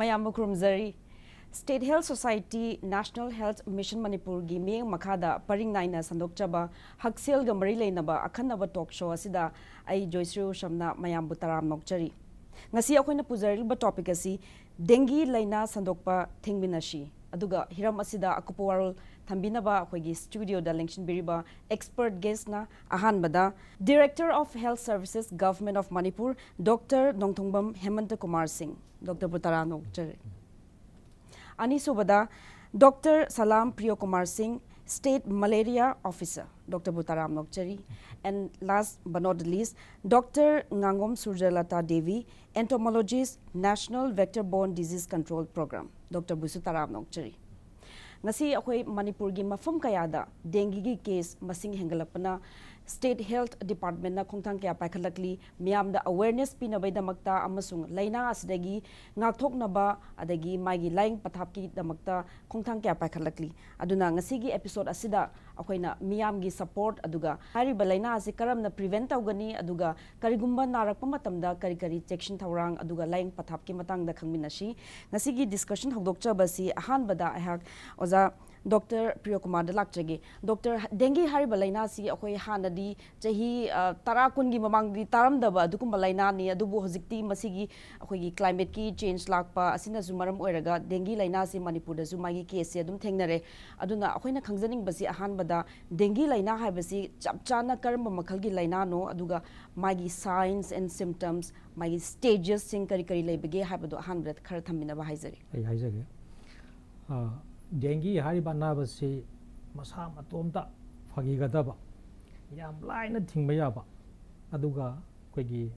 mayam kurumzari State Health Society National Health Mission Manipur gi meng makada paring naina sandokchaba haksel ga mari leinaba akhanaba talk show asida ai joysru shamna mayam butaram nokchari ngasi akoina puzaril topic asi dengue Leina Sandokpa Thingminnasi aduga hiram asida akupawarul thambinaba akoigi studio da lengshin biriba expert guest na ahanbada Director of Health Services Government of Manipur Dr. Nongthongbam Hemant Kumar Singh Dr. Butaram nokchari Anisubada Dr. Salam Priyo Kumar Singh, State Malaria Officer, Dr. Butaram Nokchari, and last but not the least, Dr. Ngangom Surjalata Devi, Entomologist, National Vector-Borne Disease Control Program, Dr. Busutaram Nokchari. Ngasi akoy Manipur gi mafum kayada dengue gi case masing hengalapana State Health Department na khongthang kya paikhalakli miyam da awareness pinabai damakta amasung Leina asdagi ngakthoknaba adagi magi laing pathapki damakta khongthang kya paikhalakli aduna ngasi gi episode asida akoina miyam gi support aduga hariba Leina ase karamna prevent tawgani aduga karigumba narakpa matamda kari section thawrang aduga laing pathapki matang da khangminashi ngasi gi discussion hokdokcha basi ahan bada ahak oza Dr. Priyo Kumar Dalakchage Dr. Dengue hariba Leina si akoi hanadi chahi tarakun gi mamang di taramdaba adukumba Leina ni adubu hojikti masigi akoi climate ki change lakpa asina zumaram oiraga dengue Leina si Manipur da zumagi case adum thengnare aduna akoina khangjaning basi ahan bada dengue Leina haibasi chapchana karamba makhal gi Leina no aduga magi signs and symptoms magi stages sing kari leibege haibado ahan bada khara thambina ba haizari haizage dengue hariba nabasi masa matomta fagigadaba yam laina thingba yaba aduga koigi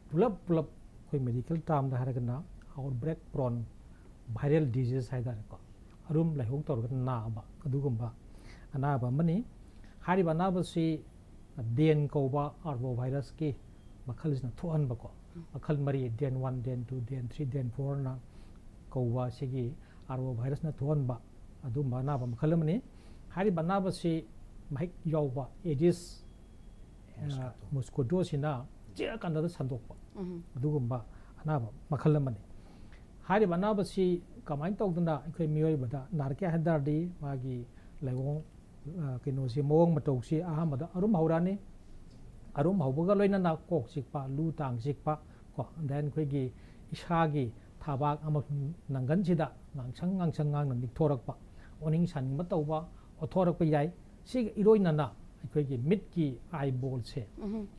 pulap koi medical term da haragana outbreak prone viral disease haidare ko arum laihong torga naaba adugumba anaba mani hariba nabasi den koba arbo virus ki makhalsna thohan bako makhal mari den 1 den 2 den 3 den 4 na koba sigi arbo virus na thohan ba adum banaba makhalamani hari banaba si mahik yawba aegis mosquito jia kanda da sandokpa adugumba anaba makhalamani hari banaba si kamai tawdana akhoi miyoi bada narke hadardi magi laigong kino si mowong matau si ahamada arum haurani arum haubaga loina na kok sikpa lu tang sikpa ko then khoi gi isagi thabak ama nangan sida ngangsang ngang nik thorakpa oning san matauba othorak pa yai sig iroina na akhoi gi mit ki eyeball se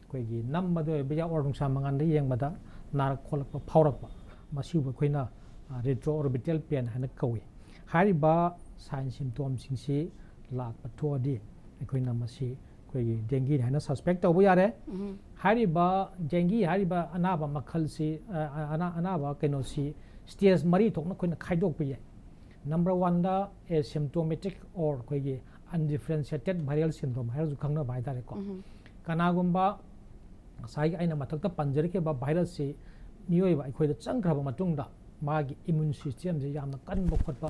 akhoi gi nammado beja orung samangan de yengmada narak kholakpa phaurakpa masiba khoina retroorbital pain hana kawi hariba sign symptoms singsi lakpa thodi akhoi masi akhoi gi dengue hana suspect tawbu yare hariba dengue hariba anaba makhal si anaba keno si stage mari thokna khoina khaidok pa yai Number 1 da asymptomatic or koigi undifferentiated viral syndrome hairu khangna baidare ko kanagumba sai aina mathakta panjari ke ba virus si nioi ba ikhoida changkhaba matungda magi immune system je yamna kanba khotba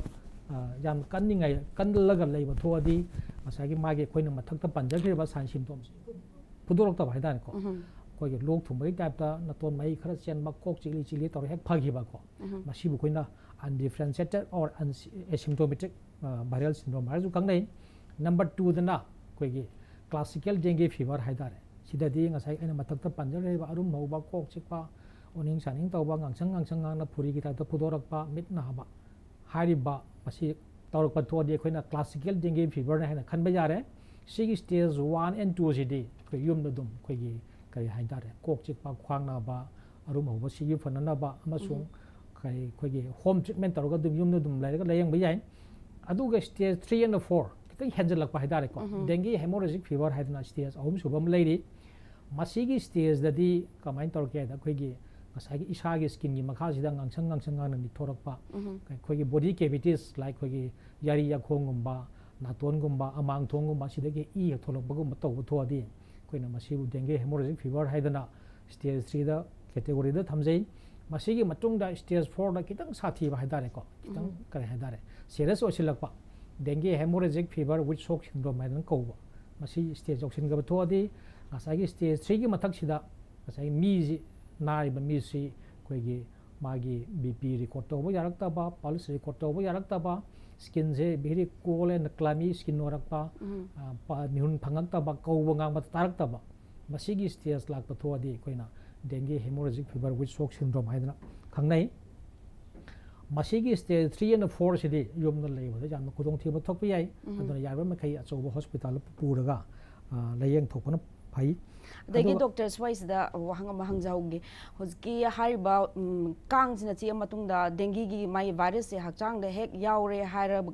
yam kanningai kanlaga leiba thodi masagi magi khoina mathakta panjari ba sign symptoms pudorokta baidare ko koigi lok thumbai type naton mai khara chen ba kok chili tor hek phagi ba ko masibu khoina undifferentiated or asymptomatic viral syndrome hairu kangnai number 2 dana koigi classical dengue fever haidare sidadi ngasai aina mathakta panjare ba arum mauba kok chikpa oning saning tawba ngangsang na phuri gi ta pudorakpa mitna haba hariba masi tawrakpa thodi khoina classical dengue fever na haina khanba yare sigi stage 1 and 2 sidi koi yumna dum koigi kai haidare kok chikpa khwangna ba arum mauba sigi fanana ba amasung kai koigi home treatment tawga dum yumna dum lairaga layang bayai aduga stage 3 and 4 kitai henjalakpa haidare ko dengue hemorrhagic fever haidna stage ahum subam lairi masigi stage dadi kamain tawke da koigi masagi isagi skin gi makha sida ngangsang na ni thorakpa kai koigi body cavities like koigi yari yakhongumba naton gumba amang thongumba sidagi e tholokbagum taw thodi koina masibu dengue hemorrhagic fever haidana stage 3 da category da thamjai masigi matungda stage 4 da kitang sathi ba haidare ko kitang kare haidare serious osilakpa dengue hemorrhagic fever with shock syndrome haidana ko masi stage oxin ga thodi asagi stage 3 gi mathak sida asagi mi ji nai ba mi si koigi मागी BP record तब यारक्तबा pulse record तब यारक्तबा skin से very cold and clammy skin होरक्पा मिहुन फंगक्तबा कौब ngang तारक्तबा मसीगी स्टेज लाख थोदी कोइना dengue haemorrhagic fever with shock syndrome हाइदना खंगनाई मसीगी स्टेज 3 and 4 सिदी योमना लेबदा जाम खुदों थीब थोप याई अदना यारबा मखै अचौब हॉस्पिटल पुरगा लयेंग थोपना फई दगी डॉक्टर स्वाइस दा वहांग महंग जाउगे होजकी हारिबा कांग सिना ची मतुंगदा डेंगी गी माई वायरस से हकचांग दे हेक यावरे हारब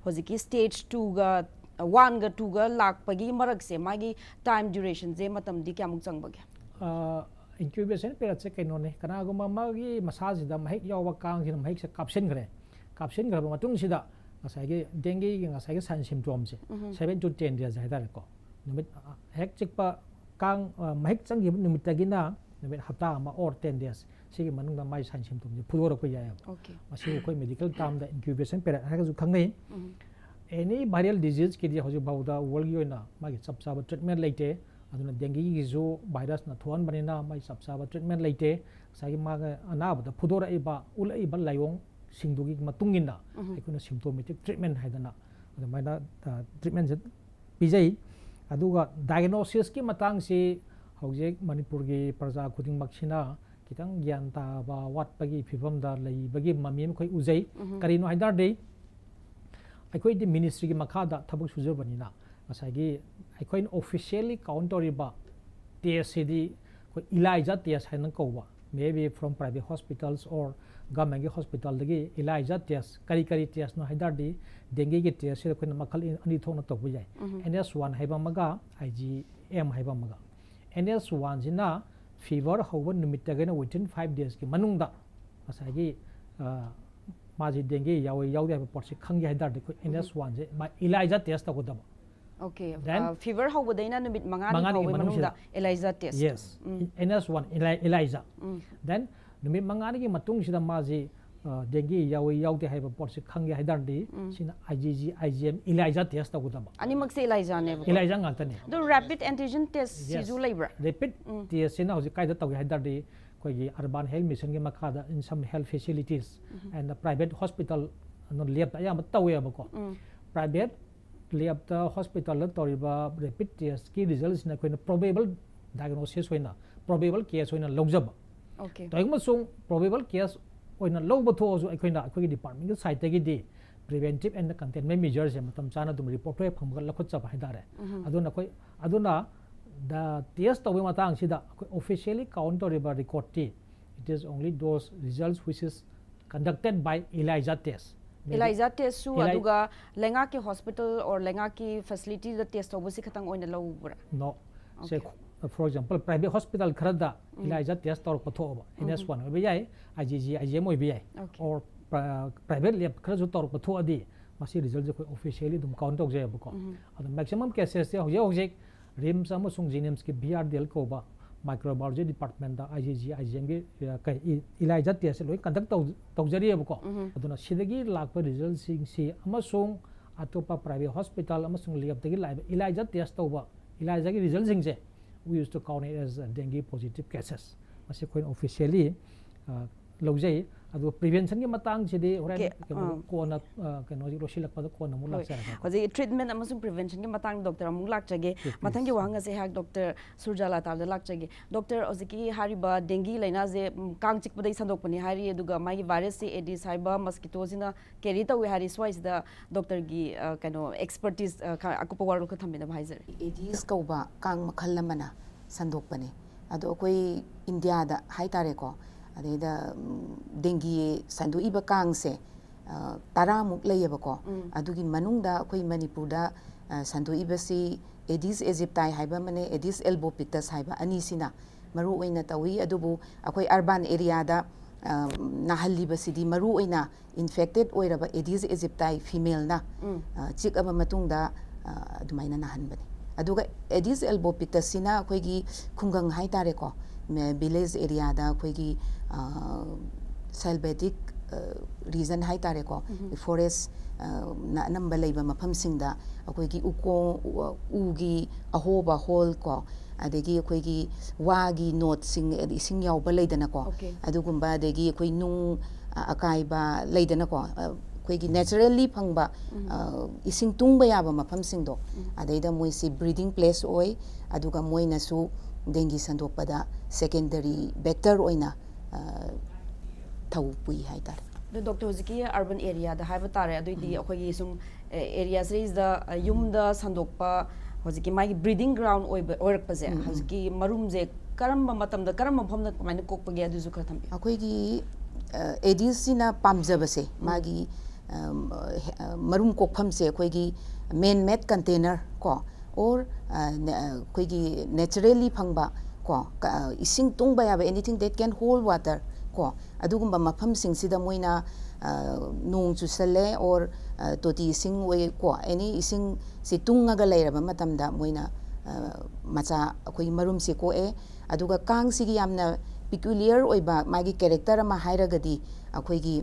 होजकी स्टेज 2 गा 1 गा 2 गा लाखपगी मरक से मागी टाइम ड्यूरेशन जे मतम दी क्यामुक चंगबगे इंक्यूबेशन पीरियड से कहीं ने कनागुमा मागी मसाज दा महक यावा कांग सिना महक से काप्शन खरे मतुंग सिदा ngसाइगे डेंगी गी ngसाइगे सान सिम्पटोम से 7 to 10 days हाइदारे को नुमित हेक चिकपा कांग महक चंगी नुमितगिना नुमित हप्ता अमा और 10 days सिगी मनुंग दा माइ सान सिम्पटोम जे फुदोरक याय ओके मसी कोई मेडिकल टाइम दा इंक्यूबेशन पीरियड हागा जु खंगनै एनी वायरल डिजीज के दिया होजि बाउदा वर्ल्ड योना मागी सबसाब ट्रीटमेंट लेते अदुना डेंगी गी जो वायरस ना थोन बनेना माइ सबसाब ट्रीटमेंट लेते सागी मागा अनाबदा फुदोरइबा उलइबा लायोंग सिंगदुगी मतुंगिना एकुना सिम्पटोमेटिक ट्रीटमेंट हाइदना अदमाइना ट्रीटमेंट पिजै अदुगा डायग्नोसिस की मतंग से हौजेक मणिपुर की प्रजा खुदिंग मक्सिना कितंग ज्ञान ताबा वाटपगी फिबम दा लैबगी ममीम खोइ उजै करिनो हाइदार दे अखोइ दि मिनिस्ट्री की मखादा थबक सुजबनिना मसागी अखोइ ऑफिशियली काउंटरिबा टेस्ट सिदी को इलाइजा टेस्ट हाइनन कौबा maybe from private hospitals or government hospital dagi ELISA test kari test no haidar di dengue ki test se ko makal ani thona to bu jai NS1 haiba maga IgM haiba maga NS1 jina fever hoba numit tagena within 5 days ki manung da asagi maji dengue yawi ba porsi khangi haidar di ko NS1 je ma ELISA test ta ko da okay fever how wadaina numit mangani ho manungda ELISA test yes NS1 ELISA then numit mangani ki matung sida maji dengue yaute haiba porsi khangi haidar di sina IgM ELISA test ta gudaba ani makse ELISA ne ELISA ngata ne the rapid antigen test sizu labra rapid test sina hoji kaida tawi haidar di koigi urban health mission ki makada in some health facilities and the private hospital no lab ayam tawi abako private lab the hospital toriba rapid test ki results na koina probable diagnosis hoina probable case hoina logjaba okay toigma sung probable case hoina logba tho asu koina akoi department ki site gi di preventive and containment measures em tam chana dum report hoy phamgal lakhot chaba haidare aduna the test tobi matang sida officially counteriba record ti it is only those results which is conducted by ELISA test ELISA test su aduga lenga ki hospital or lenga ki facility the test obo si khatang oina lo bura no say for example private hospital kharada ELISA test tor patho ba NS1 obi yai IgM obi yai or private lab khara tor patho adi masi result je officially dum count tok je ba ko adu maximum cases se hoje RIMS amasung GNMS ki BRDL ko ba microbiology department da IgM gi kai ELISA test loi conduct tawjari abko aduna sidagi lakpa result sing si amasung atopa private hospital amasung lab tagi live ELISA test tawba ELISA gi result sing se we used to count it as dengue positive cases masi koin officially lojai adu prevention ki matang sidi horen ko na keno ji rosilak pa ko na mulak sa hoji treatment amasung prevention ki matang doctor amung lak chage mathang ki wahanga se hak doctor surjala tar lak chage doctor oziki hariba dengue laina je kang chik padai sandok pani hari aduga mai virus se aedes haiba mosquito jina carry tawi hari swais da doctor gi keno expertise akupa waru ko thamina bhaizer aedes kauba kang makhal lamana sandok pani ado koi india da hai tare ko adeda dengue sandu iba kang se taramuk layabako adugi manungda koi manipur da sandu iba si aedes aegypti haiba mane aedes albopictus haiba ani sina maru oina tawi adubu akoi urban area da nahalliba sidi maru oina infected oiraba aedes aegypti female na chik aba matungda adumaina nahanbani aduga aedes albopictus sina koi gi khungang hai tare ko village area da koi gi salbetic reason hai tare ko forest na anamba leiba mafamsingda akoigi ugi ahoba hole ko adegi akoigi wagi note sing ising yawba leidana ko adugumba adegi akoi nung akaiba leidana ko akoigi naturally phangba ising tungba yaba mafamsingdo adaida moisi breeding place oi aduga moina su dengue sandokpada secondary vector oina thau pui hai tare the doctor hojiki urban area da haiba tare aduidi akhoi sum areas is the yum the sandokpa hojiki mai breeding ground oirak paje hojiki marum je karamba matam da karamba phomna kamai kokpa ge adu zu khar thambi akhoi gi adis sina pamjabase magi marum kokpham se akhoi gi man made container ko or akhoi gi naturally phangba ko ising tungba ya anything that can hold water ko adugumba mafam singsida moina nong chusale or toti sing we ko any ising si tungaga leiraba matamda moina macha akhoi marum se ko aduga kang sigi yamna peculiar oiba magi character ama hairagadi akhoi gi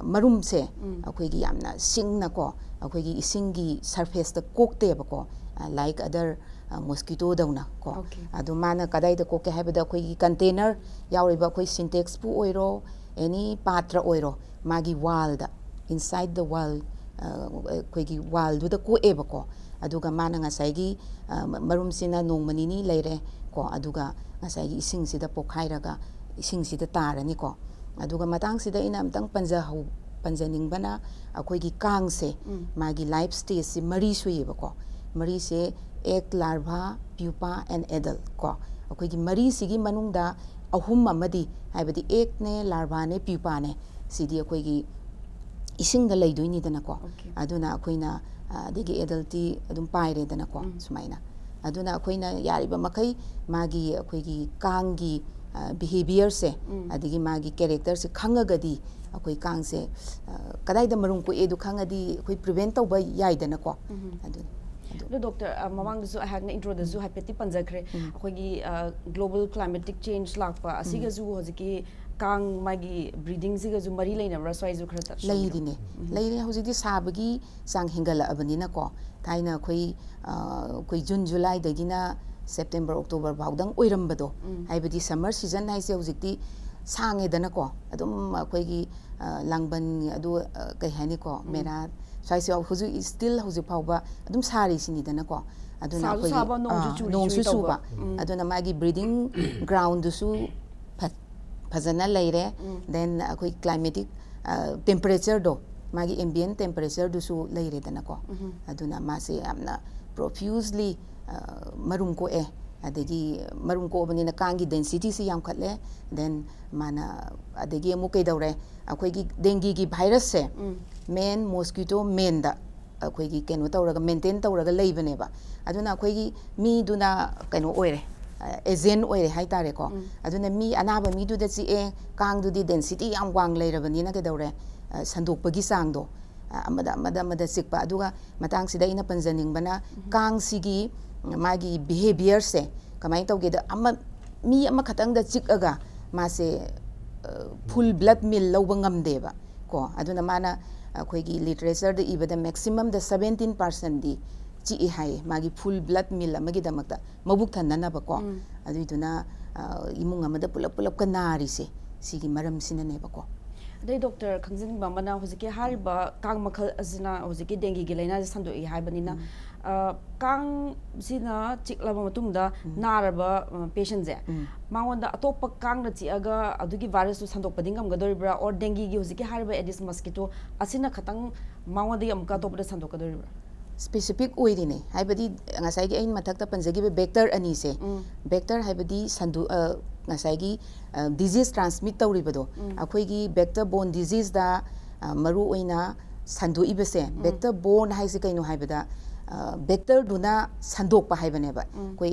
marum se akhoi gi yamna singna ko akhoi gi isingi surface da kokte ba ko like other mosquito dauna ko adu mana kadai da ko ke habada akhoi container yauriba akhoi syntax pu oiro any patra oiro magi wall da inside the wall akhoi gi wall du da ko eba ko aduga mana ngasai gi marum sina nongmani ni leire ko aduga ngasai gi ising sida pokhairaga ising sida tarani ko aduga matang sida ina amtang panjaning bana akhoi gi kang se magi life stage si mari suiba ko mari se egg larva pupa and adult ko akhoi gi mari sigi manungda ahum amadi haibadi egg ne larva ne pupa ne sidi akhoi gi ising da leidoini dana ko aduna akhoina adigi adulti adum paire dana ko sumaina aduna akhoina yariba makai magi akhoi gi kangi behavior se adigi magi character se khangagadi akhoi kang se kadai da marum ko edu khangadi akhoi prevent tawba yai dana ko aduna the doctor mamang zu ha na intro da zu hapeti panjakre akhoi global climatic change lakpa asiga zu hojiki kang magi breeding siga zu mari leina raswai zu khra ta leidine leire hojiki sabagi sang hingala abani na ko thaina koi June July dagina September October baudang oirambado haibadi summer season haise hojiki sange dana ko adum akhoi gi langban adu kai hani ko mera saisi huzu still huzu pauba adum sari sini dana ko aduna akhoi nong su suba aduna magi breeding ground su fazana leire then akhoi climatic temperature do magi ambient temperature du su leire dana ko aduna mase amna profusely marum ko adegi marum ko bani na kangi density si yam khatle then mana adegi amu kai daure akhoi gi dengue gi virus se main mosquito main da akhoi gi keno tawraga maintain tawraga leibane ba aduna akhoi gi mi duna keno oire agent oire hai tare ko aduna mi anaba mi du da chi kang du di density yam wang leirabani na ke daure sandokpa gi sang do amada sikpa aduga matang sida ina panjaning bana kang sigi magi behavior se kamai tawge da mi ama khatang da chikaga mase full blood meal lawba ngamde ba ko aduna mana akhoi gi literature da ibada maximum da 17% di chi hai magi full blood meal amagi damakta mabuk thanna ba ko aduna imung amada pulap kanari se sigi maram sinane ba ko dai doctor khangjin bamana hojiki hariba kang makhal azina hojiki dengue gi leina sando I haibanina kang sina chiklaba matungda naraba patient je mangonda atopa kang na chiaga adugi virus tu sandok padingam gadoribra or dengue gi hojiki hariba aedes mosquito asina khatang mangonda amka topda sandok gadoribra specific oirine haibadi ngasai gi ain mathakta panjagi be vector ani se vector haibadi sandu ngasai gi disease transmit tawribado akhoi gi vector borne disease da maru oina sandu ibese vector borne haise kaino haibada vector duna sandokpa haibane ba koi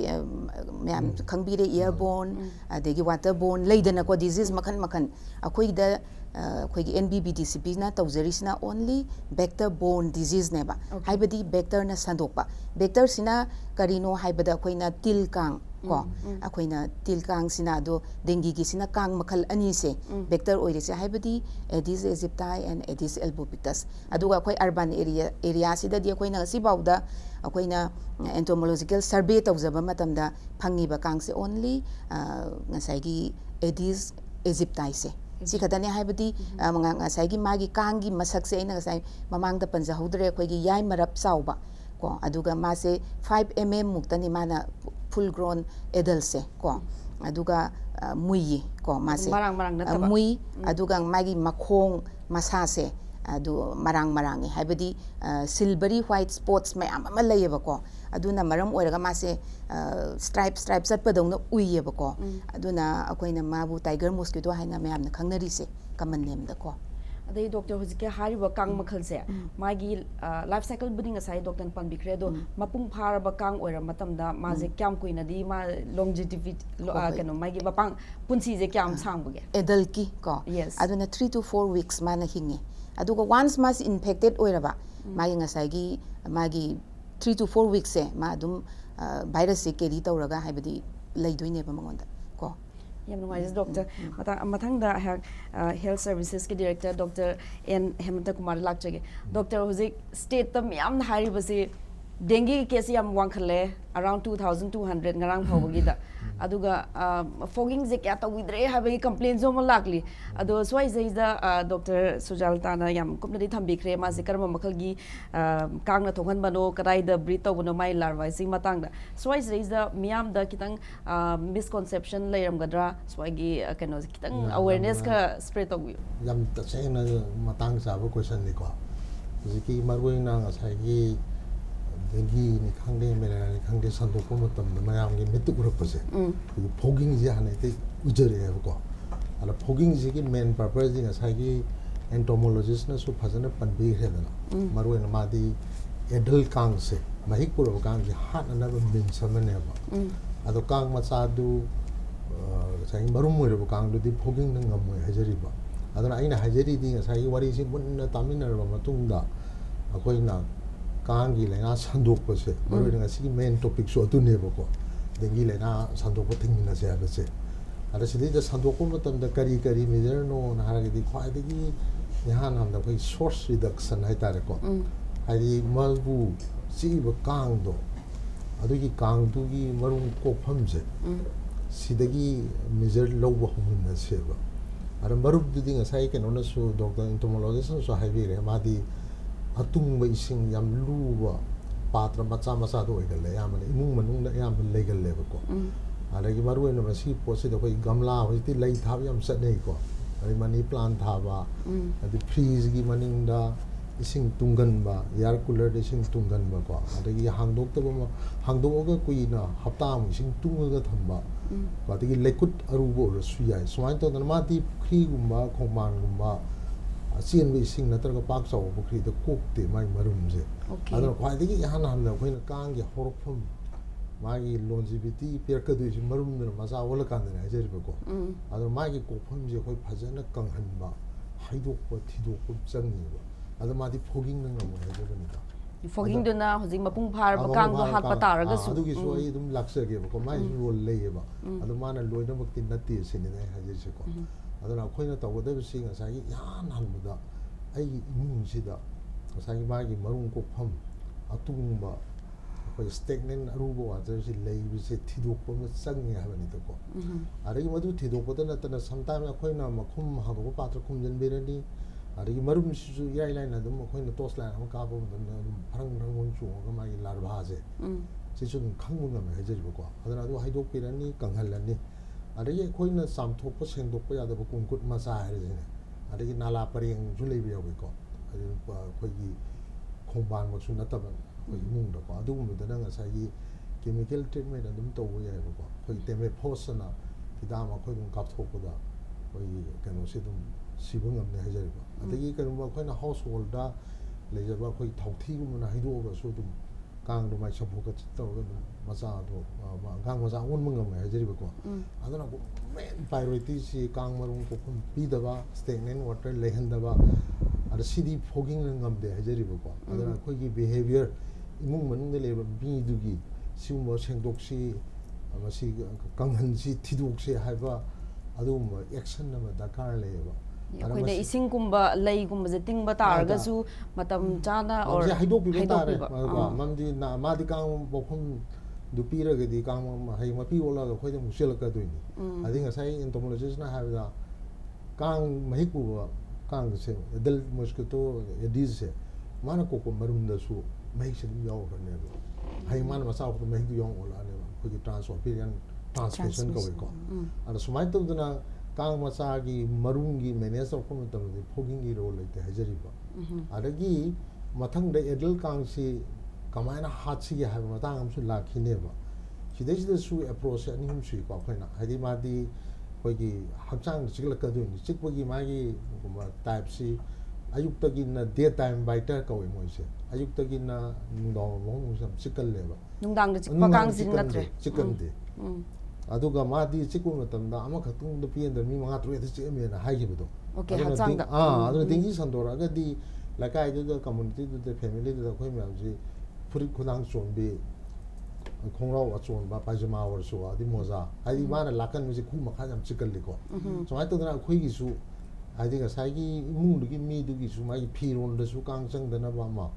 ma'am खंगबीरे airborne अदेगी waterborne लेदना को disease मखन मखन अखोई the ꯑꯩꯈꯣꯏꯒꯤ NBBDCPꯅ ꯇꯧꯖꯔꯤꯁꯤꯅ only vector borne disease ꯅꯦꯕ ꯍꯥꯏꯕꯗꯤ vectorꯅ ꯁꯟꯗꯣꯛꯄ vectorꯁꯤꯅ ꯀꯔꯤꯅꯣ ꯍꯥꯏꯕꯗ ꯑꯩꯈꯣꯏꯅ ꯇꯤꯜ ꯀꯥꯡ ꯀꯣ ꯑꯩꯈꯣꯏꯅ ꯇꯤꯜ ꯀꯥꯡꯁꯤꯅ ꯑꯗꯣ ꯗꯦꯡꯒꯤꯒꯤꯁꯤꯅ ꯀꯥꯡ ꯃꯈꯜ ꯑꯅꯤꯁꯦ vector ꯑꯣꯏꯔꯤꯁꯦ ꯍꯥꯏꯕꯗꯤ Aedes aegypti and Aedes albopictus ꯑꯗꯨꯒ ꯑꯩꯈꯣꯏ ꯑꯔꯕꯥꯟ ꯑꯦꯔꯤꯌꯥꯁꯤꯗꯗꯤ ꯑꯩꯈꯣꯏꯅ ꯉꯁꯤꯐꯥꯎꯗ ꯑꯩꯈꯣꯏꯅ entomological survey ꯇꯧꯖꯕ ꯃꯇꯝꯗ ꯐꯪꯉꯤꯕ ꯀꯥꯡꯁꯦ only ꯉꯁꯥꯏꯒꯤ Aedes aegypti ꯁꯦ ꯁꯤ ꯈꯛꯇꯅꯦ ꯍꯥꯏꯕꯗꯤ ꯉꯁꯥꯏꯒꯤ ꯃꯥꯒꯤ ꯀꯥꯡꯒꯤ ꯃꯁꯛꯁꯦ ꯑꯩꯅ ꯉꯁꯥꯏ ꯃꯃꯥꯡꯗ ꯄꯟꯖꯍꯧꯗ꯭ꯔꯦ ꯑꯩꯈꯣꯏꯒꯤ ꯌꯥꯏ ꯃꯔꯞ ꯆꯥꯎꯕ ꯀꯣ ꯑꯗꯨꯒ ꯃꯥꯁꯦ 5 mm ꯃꯨꯛꯇꯅꯤ ꯃꯥꯅ full grown adultse ko aduga mui ko mase mui aduga magi makhong masase adu marang haibadi silvery white spots mayam ama layeba ko aduna maram oiraga mase stripe satpadongna uiyeba ko aduna akoina mabu tiger mosquito haina mayamna khangnari se common name da ko adai doctor hojike hariba kang makhalse magi life cycle buding asai doctor panbikre do mapung pharaba kang oira matamda maje kyam kuina di ma longevity kano magi bapang punsi je kyam sangbuge adult ki ko aduna 3 to 4 weeks mana hinge aduga once mas infected oiraba magi ngasai gi magi 3 to 4 weeks se ma adum virus se carry tawraga haibadi leidoine ba mangonda ko yam nuwais doctor mathang da health services ke director Dr. N Hemanta Kumar lakchage doctor hozik state tam yam hari basi dengue case yam wangkhale around 2200 ngarang phawgi da aduga fogging je kya tawidre habagi complaint zo lakli ado swai da Dr. Sujalta na yam kumnadi thambikre ma je karma makhalgi kangna thonghan bano kadai da breed tawno mai larva sing matang da swai da miam da kitang misconception layram gadra swai gi kano kitang awareness ka spread tawi yam ta sena matang sa ba question ni ko ziki marwing na ngasai gi dengue ni khangde mera ni khangde sandokpa matam na mayam gi metu urapase fogging ji hane te ujare ha ko ala fogging ji gi main purpose ding asai gi entomologist na su phajana panbi hedana marwe na madi adult kang se mahik pura kang ji hat na ba min samane ba ado kang macha du sai marum mo re kang du di fogging na ngam hajari ba adana aina hajari ding asai wari si bunna tamina ba matungda akoi na Kangi Leina Sandokpa se marwena ngasi main topic so atuneba ko dengue Leina Sandokpa Thingminnasi abase ada sidi da Sandokpa matamda kari measure no na haragi khwaidagi yahan hamda koi source reduction hai tare ko hari mabu si ba kang do adugi kang du gi marum kokpham se sidagi measure loba humunna se ba ara marub du ding asai ke nona su doctor entomologist so haibi re madi atung ba ising yam luwa patra macha do igale yam imung manung da yam legale ba ko alagi maru ena masi posi da koi gamla hoiti lei thab yam sat nei ko ari mani plant thaba adi freeze gi maning da ising tunggan ba air cooler de ising tunggan ba ko adagi hangdok ta ba hangdok ga kui na hapta am ising tunga ga thamba ko adagi lekut arubo ro suyai swain to na ma ti khri gumba khongman gumba asian we sing na targa pak saw bukri the cook te mai marum je adana khwai digi yahan hamna khoina kang ge horphum magi longevity per ka du marum na masa wala kan na je ba ko adana magi kokphum je khoi phajana kang han ba haidok pa thidok pu changni ba adana madi fogging na ngam ha je ba ni fogging do na hojing mapung phar ba kang do hat pata raga su adugi so ai dum laksa ge ba ko mai role lei ba adana mana loina bakti natti sin ne ha je ko adana khoina tawada sing asai yan hanmuda ai imung sida asai magi marung kokpham atungba khoi stagnant arubo water si leibi se thidokpa ma changi habani to ko ari madu thidokpa na tana sometime khoina makhum hago patra khumjan berani ari marum su yai lai na dum khoina tos la ma ka bo dum pharang mon chu ga magi larva je si chu khangmu na me je ko adana du haidok pirani kanghalani adagi khoina samthokpa sengdokpa yada ba kungkut masa hari jene adagi nala pareng julai bi yawi ko adi khoi gi khongban mo su nataba khoi mung da ko adu mu da nga sai gi chemical treatment adum to wo yai ko khoi teme phosana hidama khoi dum kap thok da khoi kano se dum sibung am ne hajari ko adagi kanu ma khoina household da lejaba khoi thauthi gum na hido ba su dum 강도 많이 접고가 또 마사도 강 마사 온 뭔가 뭐 해지리고 아들아 맨 바이오리티시 강 마룬 고품 비다바 스테이넨 워터 레හන්다바 아르 시디 포깅은 감데 해지리고 아들아 거기 비헤비어 이몽 문데 레버 비두기 시우모 생독시 마시 강한시 티독시 하바 아도 뭐 액션 나마 다카르 레바 ꯑꯩꯈꯣꯏꯅ ꯏꯁꯤꯡꯒꯨꯝꯕ ꯂꯩꯒꯨꯝꯕꯁꯦ ꯇꯤꯡꯕ ꯇꯥꯔꯒꯁꯨ ꯃꯇꯝ ꯆꯥꯅ ꯃꯁꯤ ꯍꯩꯗꯣꯛꯄꯤꯕ ꯇꯥꯔꯦ ꯃꯔꯝꯗꯤ ꯃꯥꯗꯤ ꯀꯥꯡ ꯄꯣꯛꯐꯝ ꯗꯨ ꯄꯤꯔꯒꯗꯤ ꯀꯥꯡ ꯍꯩ ꯃꯄꯤ ꯑꯣꯜꯂꯒ ꯑꯩꯈꯣꯏꯗ ꯑꯃꯨꯛ ꯆꯦꯜꯂꯛꯀꯗꯣꯏꯅꯤ ꯑꯗꯩ ꯉꯁꯥꯏ ꯑꯦꯟꯇꯣꯃꯣꯂꯣꯖꯤꯁꯅ ꯍꯥꯏꯕꯗ ꯀꯥꯡ ꯃꯍꯤꯛ ꯄꯨꯕ ꯀꯥꯡꯁꯦ ꯑꯦꯗꯜ ꯃꯣꯁꯀꯤꯇꯣ ꯑꯦꯗꯤꯁꯁꯦ ꯃꯥꯅ ꯀꯣꯛꯄ ꯃꯔꯨꯝꯗꯁꯨ ꯃꯍꯤꯛꯁꯦ ꯑꯗꯨꯝ ꯌꯥꯎꯈ꯭ꯔꯅꯦꯕ ꯍꯌꯦꯡ ꯃꯥꯅ ꯃꯆꯥ ꯄꯣꯛꯄ ꯃꯍꯤꯛꯇꯨ ꯌꯥꯎ ꯑꯣꯜꯂꯛꯑꯅꯦꯕ ꯑꯩꯈꯣꯏꯒꯤ ꯇ꯭ꯔꯥꯟꯁꯑꯣꯄꯤꯔꯤꯌꯟ ꯇ꯭ꯔꯥꯟꯁꯃꯤꯁꯟ ꯀꯧꯏꯀꯣ ꯑꯗ ꯁꯨꯃꯥꯏꯅ ꯇꯧꯗꯅ ꯀꯥꯡ ꯃꯆꯥꯒꯤ ꯃꯔꯨꯝꯒꯤ ꯃꯦꯅꯦꯖ ꯇꯧꯔꯛꯄ ꯃꯇꯝꯗꯗꯤ ꯐꯣꯒꯤꯡꯒꯤ ꯔꯣꯜ ꯂꯩꯇꯦ ꯍꯥꯏꯖꯔꯤꯕ ꯑꯗꯒꯤ ꯃꯊꯪꯗ ꯑꯦꯗꯜ ꯀꯥꯡꯁꯤ ꯀꯃꯥꯏꯅ ꯍꯥꯠꯁꯤꯒꯦ ꯍꯥꯏꯕ ꯃꯇꯥꯡ ꯑꯃꯁꯨ ꯂꯥꯛꯈꯤꯅꯦꯕ ꯁꯤꯗꯩꯁꯤꯗꯁꯨ ꯑꯦꯄ꯭ꯔꯣꯆꯁꯦ ꯑꯅꯤ ꯑꯍꯨꯝ ꯁꯨꯏꯀꯣ ꯑꯩꯈꯣꯏꯅ ꯍꯥꯏꯗꯤ ꯃꯥꯗꯤ ꯑꯩꯈꯣꯏꯒꯤ ꯍꯛꯆꯥꯡꯗ ꯆꯤꯛꯂꯛꯀꯗꯣꯏꯅꯤ ꯆꯤꯛꯄꯒꯤ ꯃꯥꯒꯤ ꯇꯥꯏꯞꯁꯤ ꯑꯌꯨꯛꯇꯒꯤꯅ ꯗꯦ ꯇꯥꯏꯝ ꯕꯥꯏꯇꯔ ꯀꯧꯏ ꯃꯣꯏꯁꯦ ꯑꯌꯨꯛꯇꯒꯤꯅ ꯅꯨꯡꯗꯥꯡ ꯃꯑꯣꯡꯁꯦ ꯌꯥꯝ ꯆꯤꯛꯀꯜꯂꯦꯕ ꯅꯨꯡꯗꯥꯡꯗ ꯆꯤꯛꯄ ꯀꯥꯡꯁꯤ ꯅꯠꯇ꯭ꯔꯦ ꯆꯤꯛꯀꯟꯗꯦ ꯑꯗꯨꯒ ꯃꯥꯗꯤ ꯆꯤꯛꯄ ꯃꯇꯝꯗ ꯑꯃꯈꯛꯇꯪꯗ ꯄꯤꯍꯟꯗ ꯃꯤ 5-6ꯗ ꯆꯤꯛꯑꯝꯃꯦꯅ ꯍꯥꯏꯈꯤꯕꯗꯣ ꯍꯛꯆꯥꯡꯗ ꯑꯗꯨꯅ ꯗꯦꯡꯒꯤ ꯁꯟꯗꯣꯔꯛꯑꯒꯗꯤ ꯂꯩꯀꯥꯏꯗꯨꯗ ꯀꯝꯃꯨꯅꯤꯇꯤꯗꯨꯗ ꯐꯦꯃꯤꯂꯤꯗꯨꯗ ꯑꯩꯈꯣꯏ ꯃꯌꯥꯝꯁꯤ ꯐꯨꯔꯤꯠ ꯈꯨꯗꯥꯡ ꯆꯣꯟꯕꯤ ꯈꯣꯡꯒ꯭ꯔꯥꯎ ꯑꯆꯣꯟꯕ ꯄꯥꯏꯖꯃꯥ ꯑꯣꯏꯔꯁꯨ ꯑꯗꯩ ꯃꯣꯖꯥ ꯍꯥꯏꯗꯤ ꯃꯥꯅ ꯂꯥꯛꯀꯟꯕꯁꯤ ꯈꯨ ꯃꯈꯥ ꯌꯥꯝ ꯆꯤꯛꯀꯜꯂꯤꯀꯣ ꯁꯨꯃꯥꯏꯅ ꯇꯧꯗꯅ ꯑꯩꯈꯣꯏꯒꯤꯁꯨ ꯍꯥꯏꯗꯤ ꯉꯁꯥꯏꯒꯤ ꯏꯃꯨꯡꯗꯨꯒꯤ ꯃꯤꯗꯨꯒꯤꯁꯨ ꯃꯥꯒꯤ ꯐꯤꯔꯣꯟꯗꯁꯨ ꯀꯥꯡ ꯆꯪꯗꯅꯕ ꯑꯃ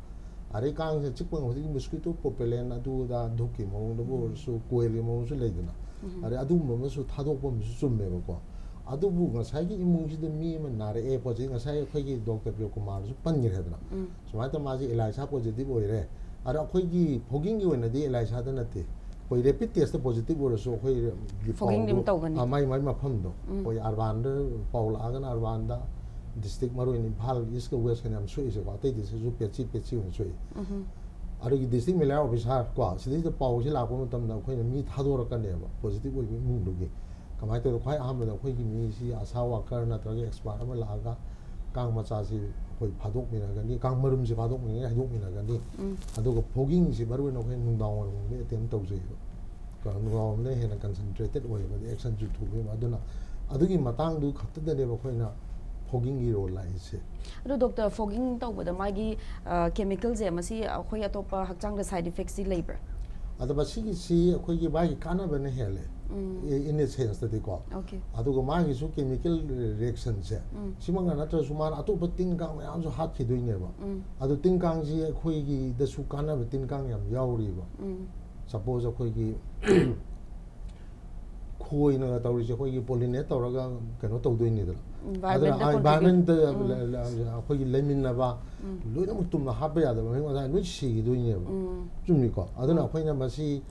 ꯑꯗꯩ ꯀꯥꯡꯁꯦ ꯆꯤꯛꯄ ꯍꯧꯖꯤꯛꯀꯤ ꯃꯣꯁꯀꯤꯇꯣ ꯄꯣꯄꯦꯂꯦꯟ ꯑꯗꯨꯗ ꯙꯨꯞꯀꯤ ꯃꯑꯣꯡꯗꯕꯨ ꯑꯣꯏꯔꯁꯨ ꯀꯣꯏꯜꯒꯤ ꯃꯑꯣꯡꯁꯨ ꯂꯩꯗꯅ ꯑꯗꯩ ꯑꯗꯨꯒꯨꯝꯕ ꯑꯃꯁꯨ ꯊꯥꯗꯣꯛꯄ ꯑꯃꯁꯨ ꯆꯨꯝꯃꯦꯕꯀꯣ ꯑꯗꯨꯕꯨ ꯉꯁꯥꯏꯒꯤ ꯏꯃꯨꯡꯁꯤꯗ ꯃꯤ ꯑꯃ ꯅꯥꯔꯛꯑꯦ ꯄꯣꯠꯁꯤ ꯉꯁꯥꯏ ꯑꯩꯈꯣꯏꯒꯤ ꯗꯣꯛꯇꯔ ꯄ꯭ꯔꯤꯌꯣꯀꯨꯃꯥꯔꯁꯨ ꯄꯟꯈ꯭ꯔꯦꯗꯅ ꯁꯨꯃꯥꯏꯅ ꯇꯧ ꯃꯥꯁꯤ ꯑꯦꯂꯥꯏꯁꯥ ꯄꯣꯖꯤꯇꯤꯚ ꯑꯣꯏꯔꯦ ꯑꯗꯣ ꯑꯩꯈꯣꯏꯒꯤ ꯐꯣꯒꯤꯡꯒꯤ ꯑꯣꯏꯅꯗꯤ ꯑꯦꯂꯥꯏꯁꯥꯗ ꯅꯠꯇꯦ ꯑꯩꯈꯣꯏ ꯔꯦꯄꯤꯠ ꯇꯦꯁꯇ ꯄꯣꯖꯤꯇꯤꯚ ꯑꯣꯏꯔꯁꯨ ꯑꯩꯈꯣꯏꯒꯤ ꯄꯥꯎꯗꯣ ꯃꯥꯏ ꯃꯐꯝꯗꯣ ꯑꯩꯈꯣꯏ ꯑꯔꯕꯥꯟꯗ ꯄꯥꯎ ꯂꯥꯛꯑꯒꯅ ꯑꯔꯕꯥꯟꯗ ꯗꯤꯁꯇ꯭ꯔꯤꯛ ꯃꯔꯨꯑꯣꯏꯅ ꯏꯝꯐꯥꯜ ꯏꯁꯀ ꯋꯦꯁꯀꯅ ꯌꯥꯝ ꯁꯣꯛꯏꯁꯦꯀꯣ ꯑꯇꯩ ꯗꯤꯁꯇ꯭ꯔꯤꯛꯁꯨ ꯄꯦꯠꯁꯤ ꯑꯣꯏꯅ ꯁꯣꯛꯏ ꯑꯗꯨꯒꯤ ꯗꯤꯁꯇ꯭ꯔꯤꯛ ꯃꯦꯂꯦꯔꯤꯌꯥ ꯑꯣꯐꯤꯁꯥꯔ ꯀꯣ ꯁꯤꯗꯩꯁꯤꯗ ꯄꯥꯎꯁꯤ ꯂꯥꯛꯄ ꯃꯇꯝꯗ ꯑꯩꯈꯣꯏꯅ ꯃꯤ ꯊꯥꯗꯣꯔꯛꯀꯅꯦꯕ ꯄꯣꯖꯤꯇꯤꯚ ꯑꯣꯏꯕ ꯏꯃꯨꯡꯗꯨꯒꯤ ꯀꯃꯥꯏꯅ ꯇꯧꯔ ꯈ꯭ꯋꯥꯏ ꯑꯍꯥꯟꯕꯗ ꯑꯩꯈꯣꯏꯒꯤ ꯃꯤꯁꯤ ꯑꯁꯥ ꯋꯥꯀꯔ ꯅꯠꯇ꯭ꯔꯒ ꯑꯦꯛꯁꯄꯥꯔꯠ ꯑꯃ ꯂꯥꯛꯑꯒ ꯀꯥꯡ ꯃꯆꯥꯁꯤ ꯑꯩꯈꯣꯏ ꯐꯥꯗꯣꯛꯃꯤꯟꯅꯒꯅꯤ ꯀꯥꯡ ꯃꯔꯨꯝꯁꯤ ꯐꯥꯗꯣꯛꯃꯤꯟꯅꯒꯅꯤ ꯍꯩꯗꯣꯛꯃꯤꯟꯅꯒꯅꯤ ꯑꯗꯨꯒ ꯐꯣꯒꯤꯡꯁꯤ ꯃꯔꯨꯑꯣꯏꯅ ꯑꯩꯈꯣꯏ ꯅꯨꯡꯗꯥꯡꯋꯥꯏꯔꯝꯒꯨꯝꯕꯗ ꯑꯦꯇꯦꯝ ꯇꯧꯖꯩꯕ ꯅꯨꯡꯗꯥꯡꯋꯥꯏꯔꯝꯗ ꯍꯦꯟꯅ ꯀꯟꯁꯦꯟꯇ꯭ꯔꯦꯇꯦꯠ ꯑꯣꯏꯕꯗꯤ ꯑꯦꯛꯁꯟꯁꯨ ꯊꯨꯕ ꯑꯗꯨꯅ ꯑꯗꯨꯒꯤ ꯃꯇꯥꯡꯗꯨ ꯈꯛꯇꯗꯅꯦꯕ ꯑꯩꯈꯣꯏꯅ ꯐꯣꯒꯤꯡꯒꯤ ꯔꯣꯜ ꯂꯥꯛꯏꯁꯦ ꯑꯗꯣ ꯗꯣꯛꯇꯔ ꯐꯣꯒꯤꯡ ꯇꯧꯕꯗ ꯃꯥꯒꯤ ꯀꯦꯃꯤꯀꯦꯜꯁꯦ ꯃꯁꯤ ꯑꯩꯈꯣꯏ ꯑꯇꯣꯞꯄ ꯍꯛꯆꯥꯡꯗ ꯁꯥꯏꯠ ꯏꯐꯦꯛꯁꯤ ꯂꯩꯕ꯭ꯔꯥ ꯑꯗꯣ ꯃꯁꯤꯒꯤꯁꯤ ꯑꯩꯈꯣꯏꯒꯤ ꯃꯥꯒꯤ ꯀꯥꯟꯅꯕꯅ ꯍꯦꯜꯂꯦ ꯏꯟ ꯑꯦ ꯁꯦꯟꯁꯇꯗꯤꯀꯣ ꯑꯗꯨꯒ ꯃꯥꯒꯤꯁꯨ ꯀꯦꯃꯤꯀꯦꯜ ꯔꯤꯑꯦꯛꯁꯟꯁꯦ ꯁꯤꯃꯛꯅ ꯅꯠꯇ꯭ꯔꯁꯨ ꯃꯥꯅ ꯑꯇꯣꯞꯄ ꯇꯤꯟ ꯀꯥꯡ ꯃꯌꯥꯝꯁꯨ ꯍꯥꯠꯈꯤꯗꯣꯏꯅꯦꯕ ꯑꯗꯣ ꯇꯤꯟ ꯀꯥꯡꯁꯤ ꯑꯩꯈꯣꯏꯒꯤꯗꯁꯨ ꯀꯥꯟꯅꯕ ꯇꯤꯟ ꯀꯥꯡ ꯌꯥꯝ ꯌꯥꯎꯔꯤꯕ ꯁꯄꯣꯖ ꯑꯩꯈꯣꯏꯒꯤ ꯈꯣꯏꯅ ꯇꯧꯔꯤꯁꯦ ꯑꯩꯈꯣꯏꯒꯤ ꯄꯣꯂꯤꯅꯦꯠ ꯇꯧꯔꯒ ꯀꯩꯅꯣ ꯇꯧꯗꯣꯏꯅꯤꯗꯅ ꯑꯗꯨꯅ ꯏꯟꯚꯥꯏꯔꯟꯃꯦꯟꯇ ꯑꯩꯈꯣꯏꯒꯤ ꯂꯩꯃꯤꯟꯅꯕ ꯂꯣꯏꯅꯃꯛ ꯇꯨꯝꯅ ꯍꯥꯠꯄ ꯌꯥꯗꯕ ꯃꯍꯤꯛ ꯃꯇꯥꯏ ꯂꯣꯏ ꯁꯤꯈꯤꯗꯣꯏꯅꯦꯕ ꯆꯨꯝꯃꯤꯀꯣ ꯑꯗꯨꯅ ꯑꯩꯈꯣꯏꯅ ꯃꯁꯤ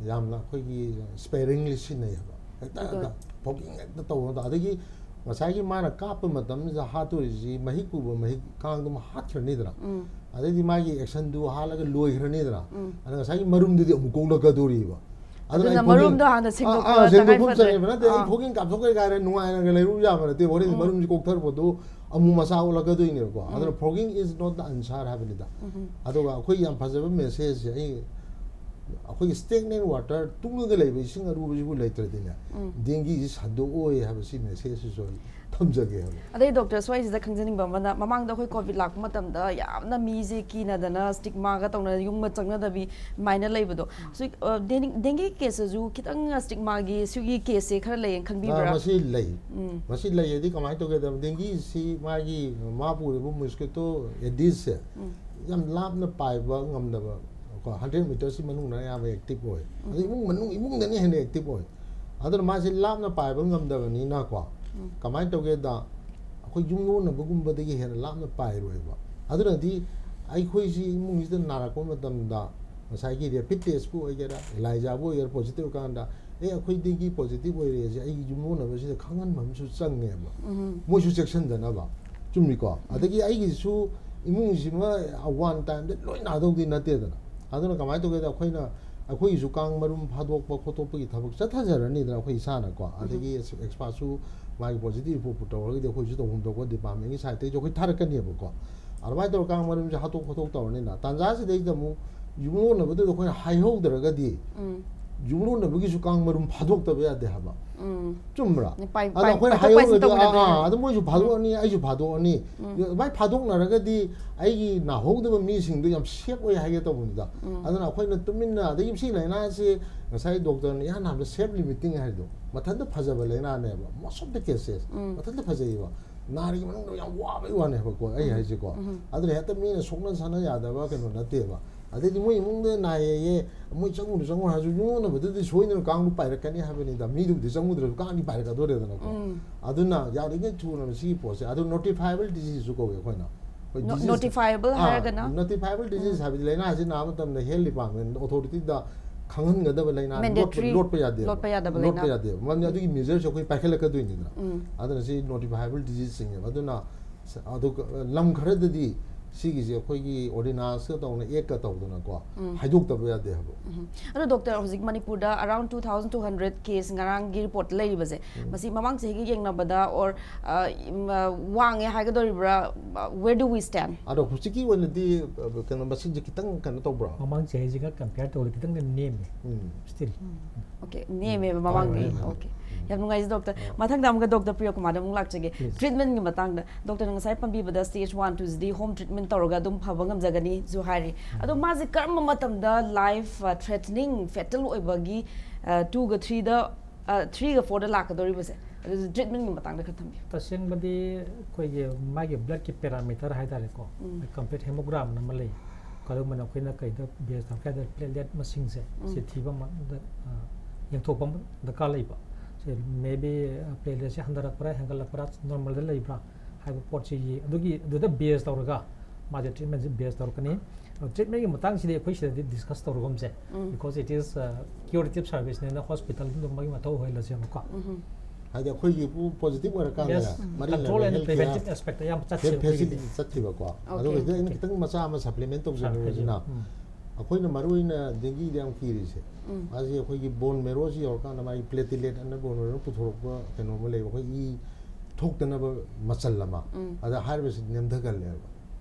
ꯌꯥꯝꯅ ꯑꯩꯈꯣꯏꯒꯤ ꯁ꯭ꯄꯦꯔꯤꯡꯂꯤ ꯁꯤꯖꯤꯟꯅꯩꯌꯦꯕ ꯍꯦꯛꯇ ꯐꯣꯒꯤꯡ ꯍꯦꯛꯇ ꯇꯧꯕ ꯑꯗꯒꯤ ꯉꯁꯥꯏꯒꯤ ꯃꯥꯅ ꯀꯥꯞꯄ ꯃꯇꯝꯁꯤꯗ ꯍꯥꯠꯇꯣꯔꯤꯁꯤ ꯃꯍꯤꯛ ꯄꯨꯕ ꯃꯍꯤꯛ ꯀꯥꯡꯗꯨꯃ ꯍꯥꯠꯈ꯭ꯔꯅꯤꯗꯅ ꯑꯗꯩꯗꯤ ꯃꯥꯒꯤ ꯑꯦꯛꯁꯟꯗꯨ ꯍꯥꯠꯂꯒ ꯂꯣꯏꯈ꯭ꯔꯅꯤꯗꯅ ꯑꯗ ꯉꯁꯥꯏꯒꯤ ꯃꯔꯨꯝꯗꯨꯗꯤ ꯑꯃꯨꯛ ꯀꯣꯛꯂꯛꯀꯗꯣꯔꯤꯕ ꯑꯗꯨꯅ ꯃꯔꯨꯝꯗꯣ ꯍꯥꯟꯅ ꯁꯦꯡꯗꯣꯛꯄ ꯆꯪꯉꯦꯕ ꯅꯠꯇꯦ ꯑꯩ ꯐꯣꯒꯤꯡ ꯀꯥꯞꯊꯣꯛꯈ꯭ꯔꯦ ꯀꯥꯏꯅ ꯅꯨꯡꯉꯥꯏꯅꯒ ꯂꯩꯔꯨ ꯌꯥꯕ ꯅꯠꯇꯦ ꯍꯣꯔꯦꯟ ꯃꯔꯨꯝꯁꯤ ꯀꯣꯛꯊꯔꯛꯄꯗꯨ ꯑꯃꯨꯛ ꯃꯆꯥ ꯑꯣꯜꯂꯛꯀꯗꯣꯏꯅꯦꯕꯀꯣ ꯑꯗꯨꯅ ꯐꯣꯒꯤꯡ ꯏꯖ ꯅꯣꯠ ꯗ ꯑꯟꯁꯥꯔ ꯍꯥꯏꯕꯅꯤꯗ ꯑꯗꯨꯒ ꯑꯩꯈꯣꯏ ꯌꯥꯝ ꯐꯖꯕ ꯃꯦꯁꯦꯖꯁꯦ ꯑꯩꯈꯣꯏꯒꯤ ꯁ꯭ꯇꯦꯛꯅꯦꯟ ꯋꯥꯇꯔ ꯇꯨꯡꯉꯒ ꯂꯩꯕ ꯏꯁꯤꯡ ꯑꯔꯨꯕꯁꯤꯕꯨ ꯂꯩꯇ꯭ꯔꯗꯤꯅꯦ ꯗꯦꯡꯒꯤꯁꯤ ꯁꯟꯗꯣꯛꯑꯣꯏ ꯍꯥꯏꯕꯁꯤ ꯃꯦꯁꯦꯖꯁꯤꯁꯨ ꯊꯝꯖꯒꯦ ꯍꯥꯏꯕ ꯑꯗꯩ ꯗꯣꯛꯇꯔ ꯁ꯭ꯋꯥꯏꯁꯤꯗ ꯈꯪꯖꯅꯤꯡꯕ ꯑꯃꯅ ꯃꯃꯥꯡꯗ ꯑꯩꯈꯣꯏ ꯀꯣꯚꯤꯗ ꯂꯥꯛꯄ ꯃꯇꯝꯗ ꯌꯥꯝꯅ ꯃꯤꯁꯦ ꯀꯤꯅꯗꯅ ꯁ꯭ꯇꯤꯛꯃꯥꯒ ꯇꯧꯅꯗꯅ ꯌꯨꯝꯒ ꯆꯪꯅꯗꯕꯤ ꯑꯗꯨꯃꯥꯏꯅ ꯂꯩꯕꯗꯣ ꯗꯦꯡꯒꯤ ꯀꯦꯁꯇꯁꯨ ꯈꯤꯇꯪ ꯁ꯭ꯇꯤꯛꯃꯥꯒꯤ ꯁꯤꯒꯤ ꯀꯦꯁꯁꯦ ꯈꯔ ꯂꯩꯌꯦꯅ ꯈꯟꯕꯤꯕ꯭ꯔꯥ ꯃꯁꯤ ꯂꯩꯌꯦꯗꯤ ꯀꯃꯥꯏꯅ ꯇꯧꯒꯦꯗ ꯗꯦꯡꯒꯤꯁꯤ ꯃꯥꯒꯤ ꯃꯥ ꯄꯨꯔꯤꯕ ꯃꯣꯁꯀꯤꯇꯣ ꯑꯦꯗꯤꯁꯁꯦ ꯌꯥꯝ ꯂꯥꯞꯅ ꯄꯥꯏꯕ ꯉꯝꯗꯕ 100 ꯃꯤꯇꯔꯁꯤ ꯃꯅꯨꯡꯗ ꯌꯥꯝꯅ ꯑꯦꯛꯇꯤꯚ ꯑꯣꯏ ꯑꯗꯨ ꯏꯃꯨꯡꯗꯅꯤ ꯍꯦꯟꯅ ꯑꯦꯛꯇꯤꯚ ꯑꯣꯏ ꯑꯗꯨꯅ ꯃꯥꯁꯤ ꯂꯥꯞꯅ ꯄꯥꯏꯕ ꯉꯝꯗꯕꯅꯤꯅꯀꯣ ꯀꯃꯥꯏꯅ ꯇꯧꯒꯦꯗ ꯑꯩꯈꯣꯏ ꯌꯨꯝꯂꯣꯟꯅꯕꯒꯨꯝꯕꯗꯒꯤ ꯍꯦꯟꯅ ꯂꯥꯞꯅ ꯄꯥꯏꯔꯣꯏꯕ ꯑꯗꯨꯅꯗꯤ ꯑꯩꯈꯣꯏꯁꯤ ꯏꯃꯨꯡꯁꯤꯗ ꯅꯥꯔꯛꯄ ꯃꯇꯝꯗ ꯉꯁꯥꯏꯒꯤ ꯔꯦꯄꯤꯠ ꯇꯦꯁꯄꯨ ꯑꯣꯏꯒꯦꯔꯥ ꯑꯦꯂꯥꯏꯖꯥꯕꯨ ꯑꯣꯏꯒꯦꯔꯥ ꯄꯣꯖꯤꯇꯤꯚ ꯀꯥꯟꯗ ꯑꯩꯈꯣꯏꯗꯒꯤ ꯄꯣꯖꯤꯇꯤꯚ ꯑꯣꯏꯔꯦꯁꯦ ꯑꯩꯒꯤ ꯌꯨꯝꯂꯣꯟꯅꯕꯁꯤꯗ ꯈꯪꯍꯟꯕ ꯑꯃꯁꯨ ꯆꯪꯉꯦꯕ ꯃꯣꯏꯁꯨ ꯆꯦꯛꯁꯤꯟꯗꯅꯕ ꯆꯨꯝꯃꯤꯀꯣ ꯑꯗꯒꯤ ꯑꯩꯒꯤꯁꯨ ꯏꯃꯨꯡꯁꯤꯃ ꯋꯥꯟ ꯇꯥꯏꯝꯗ ꯂꯣꯏ ꯅꯥꯗꯧꯗꯤ ꯅꯠꯇꯦꯗꯅ ꯑꯗꯨꯅ ꯀꯃꯥꯏꯅ ꯇꯧꯒꯦꯗ ꯑꯩꯈꯣꯏꯒꯤꯁꯨ ꯀꯥꯡ ꯃꯔꯨꯝ ꯐꯥꯗꯣꯛꯄ ꯈꯣꯠꯇꯣꯛꯄꯒꯤ ꯊꯕꯛ ꯆꯠꯊꯖꯔꯅꯤꯗꯅ ꯑꯩꯈꯣꯏ ꯏꯁꯥꯅꯀꯣ ꯑꯗꯒꯤ ꯑꯦꯛꯁꯄꯥꯔꯠꯁꯨ ꯃꯥꯒꯤ ꯄꯣꯖꯤꯇꯤꯚ ꯔꯤꯄꯣꯔꯠꯄꯨ ꯇꯧꯔꯒꯗꯤ ꯑꯩꯈꯣꯏꯁꯨ ꯇꯧꯐꯝ ꯊꯣꯛꯄ ꯗꯤꯄꯥꯔꯠꯃꯦꯟꯒꯤ ꯁꯥꯏꯠꯇꯒꯤꯁꯨ ꯑꯩꯈꯣꯏ ꯊꯥꯔꯛꯀꯅꯦꯕꯀꯣ ꯑꯗꯨꯃꯥꯏꯅ ꯇꯧꯔ ꯀꯥꯡ ꯃꯔꯨꯝꯁꯦ ꯍꯥꯠꯇꯣꯛ ꯈꯣꯠꯇꯣꯛ ꯇꯧꯔꯅꯤꯅ ꯇꯥꯟꯖꯥꯁꯤꯗꯩꯗ ꯑꯃꯨꯛ 융로나부터 거의 하이호 들어가디 융로나부기수 강마름 파독답해야 돼 하봐 좀 뭐라 아나 거의 하이호가 아도 뭐주 파독하니 아이주 파독하니 많이 파독 나라가디 아이기 나호드버 미싱도 좀 시약어야 하겠다 봅니다 아나 거의는 뜸민나 대임 시라이나시 사이 독터는 야 남도 셉 리미팅 할도 마탄도 파자벌레나 네 most cases 마탄도 파자이와 나리 만도 야 와베 와네 하고 아이 하지고 아들 했다 미는 속는 사는 야다바 그는 나대바 아들이 뭐 이몽데 나예에 뭐 정우도 정우 아주 유노는 뭐들 소인은 강도 빠이라까니 하면이다 미도도 정우들 강이 빠이가 도래더라고 아들나 야리게 주는 시 보세 아들 notifiable disease 거 거나 notifiable 하거나 notifiable disease 하비 레나 아지 나무 때문에 헬 디파트먼트 오토리티다 강한 거다 레나 롯 빼야 돼 만약 이 미저 저거 빠클라까도 있는다 아들 시 notifiable disease 생겨 아들나 아도 람 kharaदि 시기지 거기 오리나스 또는 एक가 또는 거 하족답해야 돼 하고 अरे डॉक्टर हजिक मणिपुर दा around 2200 case ngarang gi report lei base masi mamang che gi yengna bada or wange hagadoribra where do we stand ado husiki wonadi kan masi je kitang kan to bra mamang che ji ga compare to kitang name still okay name mamang gi okay yam ngai doctor mathang dam ga doctor priya kumar dam lak chege treatment gi matang da doctor ngai pambi bada stage 1 to the home treatment toroga dum phawangam jagani zu hari ado ma ji karma matam da life threatening fatal oibagi 2 ga 3 da 3 ga 4 da lakadori base treatment gi matang da khatam bi taseng badi koi ge magi blood ki parameter hai dare ko complete hemogram na malai kalu mana koi na kai da base tam ka da platelet masing se thiba ma yang thopam da ka lai ba maybe platelet se handara para hangal para normal da lai bra hai pot chi adugi da base tawraga ma je treatment base tawrkani treatment gi matang si de koi se discuss tawrgom se because it is curative service ne na hospital dum magi ma thaw hoila se ma ko 하자 거기 positive ora kan ya control and preventive aspect ya sathiba ko ado ge kitang masa ama supplement to jina akoina maruina dengue dam kiri se aji akogi bone marrow ji or kan mai platelet and bone marrow puthorok ba keno mo le ko I thokdana ba masal lama ada harvest nemda gal le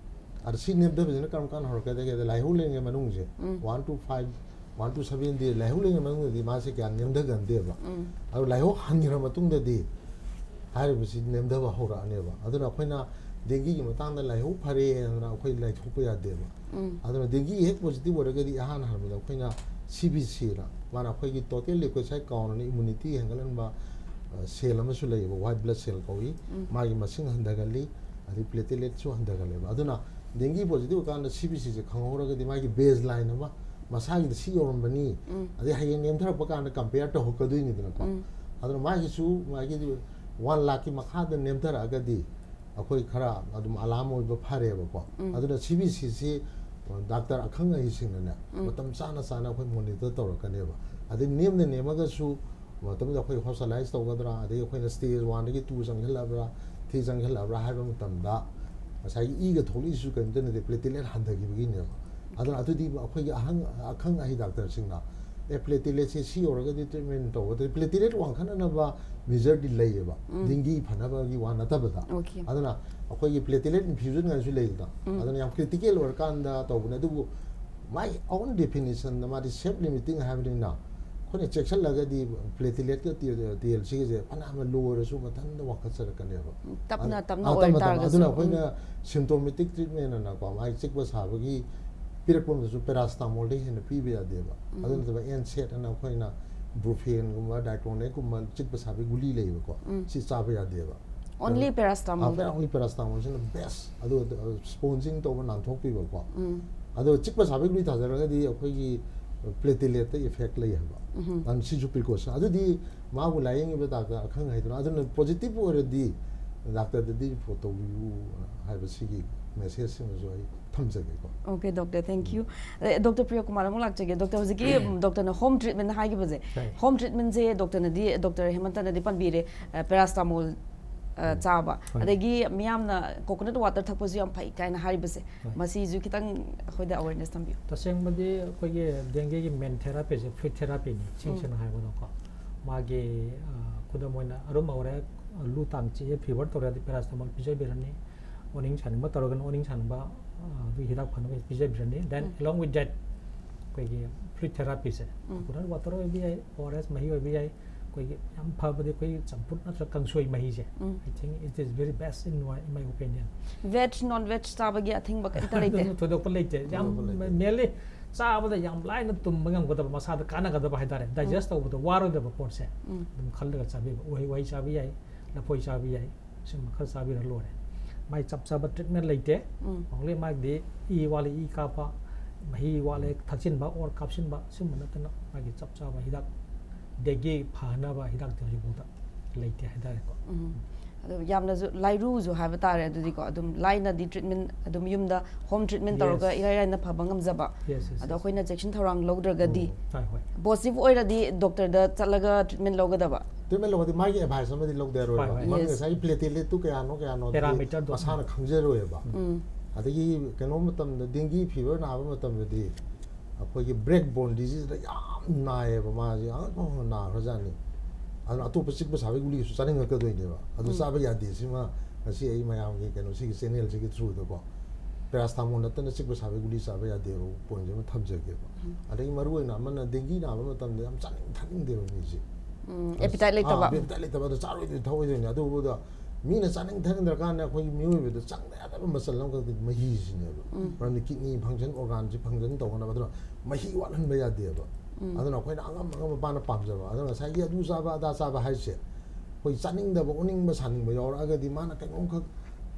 ar si nemda be kan kan hor ka de lai hu lenge manung je 1 to 5 1 to 7 de lai hu lenge manung di ma se kya nemda gan de ba ado lai hu hanira matung de di harvest nemda ba hora ane ba aduna akoina dengue gi matang da lai hu phare na akoi lai thokpa ya de ba aduna dengue hek positive ora ga di ahan har ma akoina CBC ra mana akoi gi total leukocyte count ni immunity hangalan ba cell ama su lei ba white blood cell ko yi ma gi masing handagali adi platelet su handagali ba aduna dengue positive ka na CBC je khangora ga di ma gi baseline ma masagi da si yoron bani adi hayen nem thara pa ka na compare to hokadui ni dana ko aduna ma gi su ma gi 1 lakh ki makha da nem thara ga di akoi khara adum alam oi ba phare ba ko aduna CBC si doctor akhang ai sing na matam sana sana khoi monitor to ka ne ba adi nem ne nema ga su matam da khoi hospitalize to ga dra adi khoi na stage 1 gi 2 sang hela bra 3 sang hela bra ha ba matam da sai I ga tholi su ka ne de platelet handa gi gi ne aduna adu di khoi gi akhang ai doctor sing na platelet si or ga di treatment to the platelet wang khana na ba measure di lay ba dengue phana ba gi wan ata ba da aduna akoi gi platelet infusion ga su lay da aduna yam critical or kan da to bu na du my own definition na ma di shape limiting having na khone check la ga di platelet ga TLC ge phana ma lower su ma tan da wa ka sar kan ya ba tapna or tar ga aduna khoi na symptomatic treatment na ko mai check ba sa ba gi pirakpom su paracetamol de hin pi ba de ba aduna da NSAID na khoi na brufen gumba diclonic gumba chik pa sabi guli lei ko si sabi ya de ba only paracetamol only paracetamol is the best ado sponging to nan thok pi ba ko ado chik pa sabi guli ta jara ga di akoi gi platelet effect lei ba an si ju precaution ado di ma bu lai ngi ba ta ka khang hai ado positive or di doctor di photo view hai ba si gi message sim zo ai Okay, doctor, thank you. Dr. Priya Kumar among lakchage. Doctor hojiki doctor na home treatment hai gi baje. Home treatment je doctor na di doctor Hemanta na di panbire paracetamol chaba. Adagi miyam na coconut water thakpa ju yam phai kaina hari base. Masi ju kitang hoida awareness tambi. Taseng badi koi ge dengue gi main therapy je food therapy ni chingchen hai bono ko. Magi kuda moina aroma ore lu tam chi fever tora di paracetamol pijai berani. Oning chanba torogan oning chanba we hit up then along with that ꯑꯩꯈꯣꯏꯒꯤ free ꯊꯦꯔꯥꯄꯤꯁꯦ coconut water ꯑꯣꯏꯕ ꯌꯥꯏ ORS ꯃꯍꯤ ꯑꯣꯏꯕ ꯌꯥꯏ ꯑꯩꯈꯣꯏꯒꯤ ꯌꯥꯝ ꯐꯕꯗꯤ ꯑꯩꯈꯣꯏꯒꯤ ꯆꯝꯐꯨꯠ ꯅꯠꯇ꯭ꯔꯒ ꯀꯥꯡꯁꯣꯏ ꯃꯍꯤꯁꯦ I think it is very best in my opinion veg non veg ꯆꯥꯕꯒꯤ ꯑꯊꯤꯡꯕ ꯀꯩꯝꯇ ꯂꯩꯇꯦ ꯊꯣꯏꯗꯣꯛꯄ ꯂꯩꯇꯦ ꯌꯥꯝ ꯃꯦꯟꯂꯤ ꯆꯥꯕꯗ ꯌꯥꯝ ꯂꯥꯏꯅ ꯇꯨꯝꯕ ꯉꯝꯒꯗꯕ ꯃꯁꯥꯗ ꯀꯥꯟꯅꯒꯗꯕ ꯍꯥꯏꯇꯥꯔꯦ ꯗꯥꯏꯖꯦꯁ ꯇꯧꯕꯗ ꯋꯥꯔꯣꯏꯗꯕ ꯄꯣꯠꯁꯦ ꯑꯗꯨꯝ ꯈꯜꯂꯒ ꯆꯥꯕꯤꯕ ꯎꯍꯩ ꯆꯥꯕ ꯌꯥꯏ ꯂꯐꯣꯏ ꯆꯥꯕ ꯌꯥꯏ ꯁꯤꯒꯨꯝꯕ ꯈꯔ ꯆꯥꯕꯤꯔ ꯂꯣꯏꯔꯦ ꯃꯥꯏ ꯆꯞ ꯆꯥꯕ ꯇ꯭ꯔꯤꯠꯃꯦꯟ ꯂꯩꯇꯦ ꯑꯣꯡꯂꯤ ꯃꯥꯒꯤꯗꯤ ꯏ ꯋꯥꯠꯂꯦ ꯏ ꯀꯥꯞꯄ ꯃꯍꯤ ꯋꯥꯠꯂꯦ ꯊꯛꯆꯤꯟꯕ ꯑꯣꯔ ꯀꯥꯞꯁꯤꯟꯕ ꯁꯤꯒꯨꯝꯕ ꯅꯠꯇꯅ ꯃꯥꯒꯤ ꯆꯞ ꯆꯥꯕ ꯍꯤꯗꯥꯛ ꯗꯦꯡꯒꯤ ꯐꯍꯟꯅꯕ ꯍꯤꯗꯥꯛꯇꯤ ꯍꯧꯖꯤꯛꯐꯥꯎꯗ ꯂꯩꯇꯦ ꯍꯥꯏꯇꯥꯔꯦꯀꯣ ꯑꯗꯨ ꯌꯥꯝꯅꯁꯨ ꯂꯥꯏꯔꯨꯁꯨ ꯍꯥꯏꯕ ꯇꯥꯔꯦ ꯑꯗꯨꯗꯤꯀꯣ ꯑꯗꯨꯝ ꯂꯥꯏꯅꯗꯤ ꯇ꯭ꯔꯤꯠꯃꯦꯟ ꯑꯗꯨꯝ ꯌꯨꯝꯗ ꯍꯣꯝ ꯇ꯭ꯔꯤꯠꯃꯦꯟ ꯇꯧꯔꯒ ꯏꯔꯥꯏ ꯂꯥꯏꯅ ꯐꯕ ꯉꯝꯖꯕ ꯑꯗꯣ ꯑꯩꯈꯣꯏꯅ ꯆꯦꯛꯁꯤꯟ ꯊꯧꯔꯥꯡ ꯂꯧꯗ꯭ꯔꯒꯗꯤ ꯄꯣꯖꯤꯇꯤቭ ꯑꯣꯏꯔꯗꯤ ꯗꯣꯛꯇꯔꯗ ꯆꯠꯂꯒ ꯇ꯭ꯔꯤꯠꯃꯦꯟ ꯂꯧꯒꯗꯕ ꯇ꯭ꯔꯤꯠꯃꯦꯟ ꯂꯧꯕꯗꯤ ꯃꯥꯒꯤ ꯑꯦꯗꯚꯥꯏꯁ ꯑꯃꯗꯤ ꯂꯧꯗꯔꯣꯏꯕ ꯃꯥꯒꯤ ꯉꯁꯥꯏꯒꯤ ꯄ꯭ꯂꯦꯇꯦꯂꯦꯠꯇꯨ ꯀꯌꯥꯅꯣ ꯃꯁꯥꯅ ꯈꯪꯖꯔꯣꯏꯕ ꯑꯗꯒꯤ ꯀꯩꯅꯣ ꯃꯇꯝꯗ ꯗꯦꯡꯒꯤ ꯐꯤꯚꯔ ꯅꯥꯕ ꯃꯇꯝꯗꯗꯤ ꯑꯩꯈꯣꯏꯒꯤ ꯕ꯭ꯔꯦꯛ ꯕꯣꯟ ꯗꯤꯖꯤꯁꯇ ꯌꯥꯝ ꯅꯥꯏꯌꯦꯕ ꯃꯥꯁꯦ ꯑꯉꯛꯄ ꯅꯥꯈ꯭ꯔꯖꯥꯠꯅꯤ ꯑꯗꯨꯅ ꯑꯇꯣꯞꯄ ꯆꯤꯛꯄ ꯁꯥꯕꯒꯤ ꯒꯨꯂꯤꯁꯨ ꯆꯥꯅꯤꯡꯉꯛꯀꯗꯣꯏꯅꯦꯕ ꯑꯗꯨ ꯆꯥꯕ ꯌꯥꯗꯦ ꯁꯤꯃ ꯉꯁꯤ ꯑꯩ ꯃꯌꯥꯝꯒꯤ ꯀꯩꯅꯣꯁꯤꯒꯤ ꯆꯦꯅꯦꯜꯁꯤꯒꯤ ꯊ꯭ꯔꯨꯗꯀꯣ ꯄꯦꯔꯥꯁꯇꯥꯃꯣꯜ ꯅꯠꯇꯅ ꯆꯤꯛꯄ ꯁꯥꯕꯒꯤ ꯒꯨꯂꯤ ꯆꯥꯕ ꯌꯥꯗꯦꯕ ꯄꯣꯏꯟꯁꯦ ꯑꯃ ꯊꯝꯖꯒꯦꯕ ꯑꯗꯒꯤ ꯃꯔꯨꯑꯣꯏꯅ ꯑꯃꯅ ꯗꯦꯡꯒꯤ ꯅꯥꯕ ꯃꯇꯝꯗ ꯌꯥꯝ ꯆꯥꯅꯤꯡ ꯊꯛꯅꯤꯡꯗꯦꯕ ꯃꯤꯁꯦ ꯑꯦꯄꯤꯇꯥꯏꯠ ꯂꯩꯇꯕ ꯑꯦꯄꯤꯇꯥꯏꯠ ꯂꯩꯇꯕ ꯑꯗꯣ ꯆꯥꯔꯣꯏꯗꯣꯏ ꯊꯛꯑꯣꯏꯗꯣꯏꯅꯤ ꯑꯗꯨꯕꯨꯗ ꯃꯤꯅ ꯆꯥꯅꯤꯡ ꯊꯛꯅꯤꯡꯗ꯭ꯔꯀꯥꯟꯗ ꯑꯩꯈꯣꯏꯒꯤ ꯃꯤꯑꯣꯏꯕꯗ ꯆꯪꯗ ꯌꯥꯗꯕ ꯃꯆꯜ ꯑꯃꯈꯛꯇꯤ ꯃꯍꯤꯁꯤꯅꯦꯕ ꯃꯔꯝꯗꯤ ꯀꯤꯗꯅꯤ ꯐꯪꯁꯟ ꯑꯣꯔꯒꯥꯟꯁꯤ ꯐꯪꯁꯟ ꯇꯧꯅꯕ ꯑꯗꯨꯅ ꯃꯍꯤ ꯋꯥꯠꯍꯟꯕ ꯌꯥꯗꯦꯕ ꯑꯗꯨꯅ ꯑꯩꯈꯣꯏꯅ ꯑꯉꯝ ꯃꯄꯥꯅ ꯄꯥꯝꯖꯕ ꯑꯗꯨꯅ ꯉꯁꯥꯏꯒꯤ ꯑꯗꯨ ꯆꯥꯕ ꯑꯗꯥ ꯆꯥꯕ ꯍꯥꯏꯁꯦ ꯑꯩꯈꯣই ꯆꯥꯅꯤꯡꯗꯕ ꯑꯣꯅꯤꯡꯕ ꯁꯥꯅꯤꯡꯕ ꯌꯥꯎꯔꯛꯑꯒꯗꯤ ꯃꯥꯅ ꯀꯩꯅꯣꯝꯈꯛ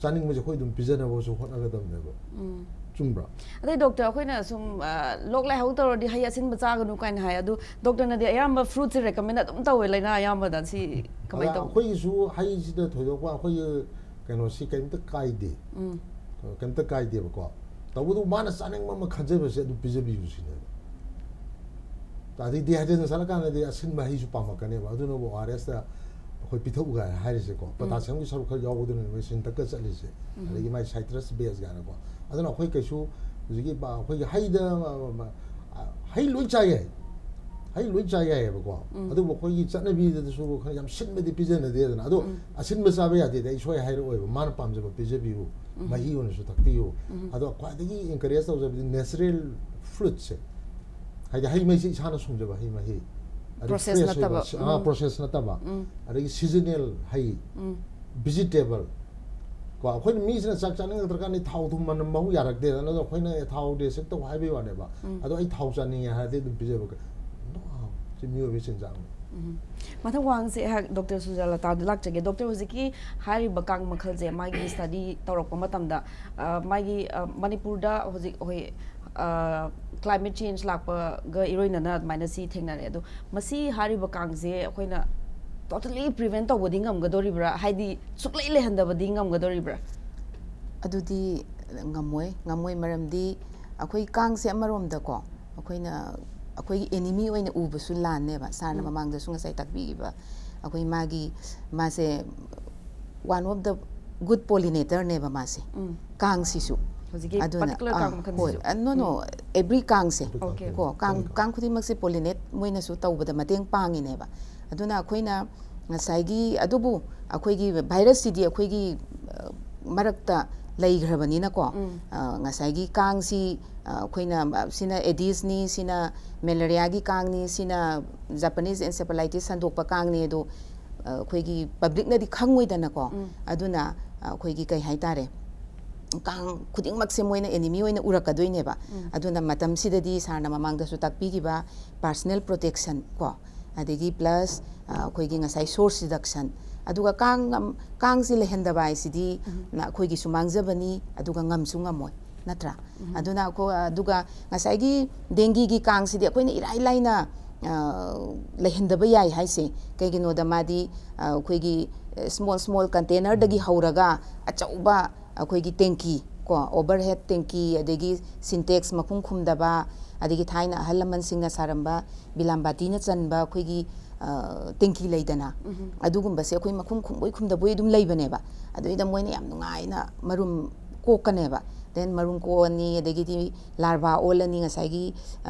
ꯆꯥꯅꯤꯡꯕꯁꯦ ꯑꯩꯈꯣꯏ ꯑꯗꯨꯝ ꯄꯤꯖꯅꯕꯁꯨ ꯍꯣꯠꯅꯒꯗꯕꯅꯦꯕ ꯆꯨꯝꯕ꯭ꯔꯥ ꯑꯗꯩ ꯗꯣꯛꯇꯔ ꯑꯩꯈꯣꯏꯅ ꯁꯨꯝ ꯂꯣꯛ ꯂꯥꯏꯍꯧ ꯇꯧꯔꯗꯤ ꯍꯩ ꯑꯁꯤꯟꯕ ꯆꯥꯒꯅꯨ ꯀꯥꯏꯅ ꯍꯥꯏ ꯑꯗꯨ ꯗꯣꯛꯇꯔꯅꯗꯤ ꯑꯌꯥꯝꯕ ꯐ꯭ꯔꯨꯠꯁꯦ ꯔꯦꯀꯃꯦꯟ ꯑꯗꯨꯝ ꯇꯧꯋꯦ ꯂꯩꯅꯥ ꯑꯌꯥꯝꯕꯗ ꯁꯤ ꯀꯃꯥꯏꯅ ꯇꯧ ꯑꯩꯈꯣꯏꯒꯤꯁꯨ ꯍꯩꯁꯤꯗ ꯊꯣꯏꯗꯣꯛꯄ ꯑꯩꯈꯣꯏꯒꯤ ꯀꯩꯅꯣꯁꯤ ꯀꯩꯝꯇ ꯀꯥꯏꯗꯦ ꯀꯩꯝꯇ ꯀꯥꯏꯗꯦꯕꯀꯣ ꯇꯧꯕꯗꯨ ꯃꯥꯅ ꯆꯥꯅꯤꯡꯕ ꯑꯃ ꯈꯟꯖꯕꯁꯦ ꯑꯗꯨ ꯄꯤꯖꯕꯤꯌꯨ ꯁꯤꯅꯦꯕ ꯑꯗꯩ ꯗꯤꯍꯥꯏꯗ꯭ꯔꯦꯁꯟ ꯆꯠꯂꯀꯥꯟꯗꯗꯤ ꯑꯁꯤꯟꯕ ꯍꯩꯁꯨ ꯄꯥꯝꯃꯛꯀꯅꯦꯕ ꯑꯗꯨꯅꯕꯨ ORSꯇ ꯑꯩꯈꯣꯏ ꯄꯤꯊꯛꯎ ꯀꯥꯏꯅ ꯍꯥꯏꯔꯤꯁꯦꯀꯣ ꯄꯣꯇꯥꯁꯤꯌꯝꯒꯤ ꯁꯔꯨꯛ ꯈꯔ ꯌꯥꯎꯕꯗꯨꯅ ꯃꯣꯏ ꯁꯤꯟꯇꯛꯀ ꯆꯠꯂꯤꯁꯦ ꯑꯗꯒꯤ ꯃꯥꯏ ꯁꯥꯏꯇ꯭ꯔꯁ ꯕꯦꯁ ꯀꯥꯏꯅꯀꯣ ꯑꯗꯨꯅ ꯑꯩꯈꯣꯏ ꯀꯩꯁꯨ ꯍꯧꯖꯤꯛꯀꯤ ꯑꯩꯈꯣꯏꯒꯤ ꯍꯩꯗ ꯍꯩ ꯂꯣꯏ ꯆꯥ ꯌꯥꯏ ꯍꯩ ꯂꯣꯏ ꯆꯥ ꯌꯥꯏꯑꯕꯀꯣ ꯑꯗꯨꯕꯨ ꯑꯩꯈꯣꯏꯒꯤ ꯆꯠꯅꯕꯤꯗꯁꯨ ꯈꯔ ꯌꯥꯝ ꯁꯤꯟꯕꯗꯤ ꯄꯤꯖꯅꯗꯦꯗꯅ ꯑꯗꯣ ꯑꯁꯤꯟꯕ ꯆꯥꯕ ꯌꯥꯗꯦꯗ ꯑꯩ ꯁꯣꯏ ꯍꯥꯏꯔꯛꯑꯣꯏꯕ ꯃꯥꯅ ꯄꯥꯝꯖꯕ ꯄꯤꯖꯕꯤꯌꯨ ꯃꯍꯤ ꯑꯣꯏꯅꯁꯨ ꯊꯛꯄꯤꯌꯨ ꯑꯗꯣ ꯈ꯭ꯋꯥꯏꯗꯒꯤ ꯑꯦꯟꯀꯔꯦꯖ ꯇꯧꯖꯕꯗꯤ ꯅꯦꯆꯔꯦꯜ ꯐ꯭ꯔꯨꯠꯁꯦ ꯍꯥꯏꯗꯤ ꯍꯩ ꯃꯍꯤꯁꯦ ꯏꯁꯥꯅ ꯁꯨꯡꯖꯕ ꯍꯩ ꯃꯍꯤ ꯄ꯭ꯔꯣꯁꯦꯁ ꯅꯠꯇꯕ ꯄ꯭ꯔꯣꯁꯦꯁ ꯅꯠꯇꯕ ꯑꯗꯒꯤ ꯁꯤꯖꯅꯦꯜ ꯍꯩ ꯚꯤꯖꯤꯇꯦꯕꯜ ꯀꯣ ꯑꯩꯈꯣꯏꯅ ꯃꯤꯁꯤꯅ ꯆꯥꯛ ꯆꯥꯅꯤꯡꯉꯛꯇ꯭ꯔꯀꯥꯟꯗ ꯊꯥꯎ ꯊꯨꯝ ꯃꯅꯝ ꯃꯍꯨ ꯌꯥꯔꯛꯇꯦꯗꯅ ꯑꯗꯣ ꯑꯩꯈꯣꯏꯅ ꯊꯥꯎ ꯔꯦꯁꯤꯛ ꯇꯧ ꯍꯥꯏꯕꯒꯤ ꯋꯥꯅꯦꯕ ꯑꯗꯣ ꯑꯩ ꯊꯥꯎ ꯆꯥꯅꯤꯡꯉꯦ ꯍꯥꯏꯔꯗꯤ ꯑꯗꯨꯝ ꯄꯤꯖꯕ ꯁꯤ ꯃꯤꯑꯣꯏꯕꯒꯤ ꯆꯤꯟꯖꯥꯛꯅꯤ ꯃꯊꯪ ꯋꯥꯍꯪꯁꯦ ꯑꯩꯍꯥꯛ ꯗꯣꯛꯇꯔ ꯁꯨꯖꯥꯂꯇꯥꯗ ꯂꯥꯛꯆꯒꯦ ꯗꯣꯛꯇꯔ ꯍꯧꯖꯤꯛꯀꯤ ꯍꯥꯏꯔꯤꯕ ꯀꯥꯡ ꯃꯈꯜꯁꯦ ꯃꯥꯒꯤ ꯁ꯭ꯇꯗꯤ ꯇꯧꯔꯛꯄ ꯃꯇꯝꯗ ꯃꯥꯒꯤ ꯃꯅꯤꯄꯨꯔꯗ ꯍꯧꯖꯤꯛ ꯑꯩꯈꯣꯏ ꯀ꯭ꯂꯥꯏꯃꯦꯠ ꯆꯦꯟꯖ ꯂꯥꯛꯄꯒ ꯏꯔꯣꯏꯅꯅ ꯑꯗꯨꯃꯥꯏꯅ ꯁꯤ ꯊꯦꯡꯅꯔꯦ ꯑꯗꯣ ꯃꯁꯤ ꯍꯥꯏꯔꯤꯕ ꯀꯥꯡꯁꯦ ꯑꯩꯈꯣꯏꯅ ꯇꯣꯇꯦꯂꯤ ꯄ꯭ꯔꯤꯚꯦꯟ ꯇꯧꯕꯗꯤ ꯉꯝꯒꯗꯣꯔꯤꯕ꯭ꯔꯥ ꯍꯥꯏꯗꯤ ꯁꯨꯛꯂꯩ ꯂꯩꯍꯟꯗꯕꯗꯤ ꯉꯝꯒꯗꯣꯔꯤꯕ꯭ꯔꯥ ꯑꯗꯨꯗꯤ ꯉꯝꯃꯣꯏ ꯃꯔꯝꯗꯤ ꯑꯩꯈꯣꯏ ꯀꯥꯡꯁꯦ ꯑꯃꯔꯣꯝꯗꯀꯣ ꯑꯩꯈꯣꯏꯅ ꯑꯩꯈꯣꯏꯒꯤ ꯑꯦꯅꯤꯃꯤ ꯑꯣꯏꯅ ꯎꯕꯁꯨ ꯂꯥꯟꯅꯦꯕ ꯁꯥꯔꯅ ꯃꯃꯥꯡꯗꯁꯨ ꯉꯁꯥꯏ ꯇꯥꯛꯄꯤꯈꯤꯕ ꯑꯩꯈꯣꯏ ꯃꯥꯁꯦ ꯋꯥꯟ ꯑꯣꯐ ꯗ ꯒꯨꯗ ꯄꯣꯂꯤꯅꯦꯇꯔꯅꯦꯕ ꯃꯥꯁꯦ ꯀꯥꯡꯁꯤꯁꯨ ꯑꯗꯨꯅ ꯍꯣꯏ ꯅꯣ ꯑꯦꯕ꯭ꯔꯤ ꯀꯥꯡꯁꯦ ꯀꯣ ꯀꯥꯡ ꯈꯨꯗꯤꯡꯃꯛꯁꯦ ꯄꯣꯂꯤꯅꯦꯠ ꯃꯣꯏꯅꯁꯨ ꯇꯧꯕꯗ ꯃꯇꯦꯡ ꯄꯥꯡꯉꯤꯅꯦꯕ ꯑꯗꯨꯅ ꯑꯩꯈꯣꯏꯅ ꯉꯁꯥꯏꯒꯤ ꯑꯗꯨꯕꯨ ꯑꯩꯈꯣꯏꯒꯤ ꯚꯥꯏꯔꯁꯁꯤꯗꯤ ꯑꯩꯈꯣꯏꯒꯤ ꯃꯔꯛꯇ ꯂꯩꯈ꯭ꯔꯕꯅꯤꯅꯀꯣ ꯉꯁꯥꯏꯒꯤ ꯀꯥꯡꯁꯤ ꯑꯩꯈꯣꯏꯅ ꯁꯤꯅ ꯑꯦꯗꯤꯁꯅꯤ ꯁꯤꯅ ꯃꯦꯂꯦꯔꯤꯌꯥꯒꯤ ꯀꯥꯡꯅꯤ ꯁꯤꯅ ꯖꯄꯅꯤꯁ ꯑꯦꯟꯁꯦꯐꯦꯂꯥꯏꯇꯤꯁ ꯁꯟꯗꯣꯛꯄ ꯀꯥꯡꯅꯤ ꯑꯗꯣ ꯑꯩꯈꯣꯏꯒꯤ ꯄꯕ꯭ꯂꯤꯛꯅꯗꯤ ꯈꯪꯉꯣꯏꯗꯅꯀꯣ ꯑꯗꯨꯅ ꯑꯩꯈꯣꯏꯒꯤ ꯀꯩ ꯍꯥꯏꯇꯥꯔꯦ ꯀꯥꯡ ꯈꯨꯗꯤꯡꯃꯛꯁꯦ ꯃꯣꯏꯅ ꯑꯦꯅꯤꯃꯤ ꯑꯣꯏꯅ ꯎꯔꯛꯀꯗꯣꯏꯅꯦꯕ ꯑꯗꯨꯅ ꯃꯇꯝꯁꯤꯗꯗꯤ ꯁꯥꯔꯅ ꯃꯃꯥꯡꯗꯁꯨ ꯇꯥꯛꯄꯤꯈꯤꯕ ꯄꯥꯔꯁꯣꯅꯦꯜ ꯄ꯭ꯔꯣꯇꯦꯛꯁꯟ ꯀꯣ ꯑꯗꯒꯤ ꯄ꯭ꯂꯁ ꯑꯩꯈꯣꯏꯒꯤꯉꯁꯥꯏ ꯁꯣꯔꯁ ꯔꯤꯗꯛꯁꯟ ꯑꯗꯨꯒ ꯀꯥꯡꯁꯤ ꯂꯩꯍꯟꯗꯕ ꯍꯥꯏꯁꯤꯗꯤ ꯑꯩꯈꯣꯏꯒꯤꯁꯨ ꯃꯥꯡꯖꯕꯅꯤ ꯑꯗꯨꯒ ꯉꯝꯁꯨ ꯉꯝꯃꯣꯏ ꯅꯠꯇ꯭ꯔꯥ ꯑꯗꯨꯅ ꯑꯗꯨꯒ ꯉꯁꯥꯏꯒꯤ ꯗꯦꯡꯒꯤꯒꯤ ꯀꯥꯡꯁꯤꯗꯤ ꯑꯩꯈꯣꯏꯅ ꯏꯔꯥꯏ ꯂꯥꯏꯅ ꯂꯩꯍꯟꯗꯕ ꯌꯥꯏ ꯍꯥꯏꯁꯦ ꯀꯩꯒꯤꯅꯣꯗ ꯃꯥꯗꯤ ꯑꯩꯈꯣꯏꯒꯤ ꯁ꯭ꯃꯣꯜ ꯀꯟꯇꯦꯅꯔꯗꯒꯤ ꯍꯧꯔꯒ ꯑꯆꯧꯕ ꯑꯩꯈꯣꯏꯒꯤ ꯇꯦꯡꯀꯤ ꯀꯣ ꯑꯣꯚꯔꯍꯦꯗ ꯇꯦꯡꯀꯤ ꯑꯗꯒꯤ ꯁꯤꯟꯇꯦꯛꯁ ꯃꯈꯨꯝ ꯈꯨꯝꯗꯕ ꯑꯗꯒꯤ ꯊꯥꯏꯅ ꯑꯍꯜ ꯂꯃꯟꯁꯤꯡꯅ ꯁꯥꯔꯝꯕ ꯕꯤꯂꯥꯝꯕꯥꯇꯤꯅ ꯆꯟꯕ ꯑꯩꯈꯣꯏꯒꯤ ꯇꯦꯡꯀꯤ ꯂꯩꯗꯅ ꯑꯗꯨꯒꯨꯝꯕꯁꯦ ꯑꯩꯈꯣꯏ ꯃꯈꯨꯝ ꯈꯨꯝꯕꯣꯏ ꯈꯨꯝꯗꯕꯣꯏ ꯑꯗꯨꯝ ꯂꯩꯕꯅꯦꯕ ꯑꯗꯨꯏꯗ ꯃꯣꯏꯅ ꯌꯥꯝ ꯅꯨꯡꯉꯥꯏꯅ ꯃꯔꯨꯝ ꯀꯣꯛꯀꯅꯦꯕ ꯗꯦꯟ ꯃꯔꯨꯝ ꯀꯣꯛꯑꯅꯤ ꯑꯗꯒꯤꯗꯤ ꯂꯥꯔꯚꯥ ꯑꯣꯜꯂꯅꯤ ꯉꯁꯥꯏꯒꯤ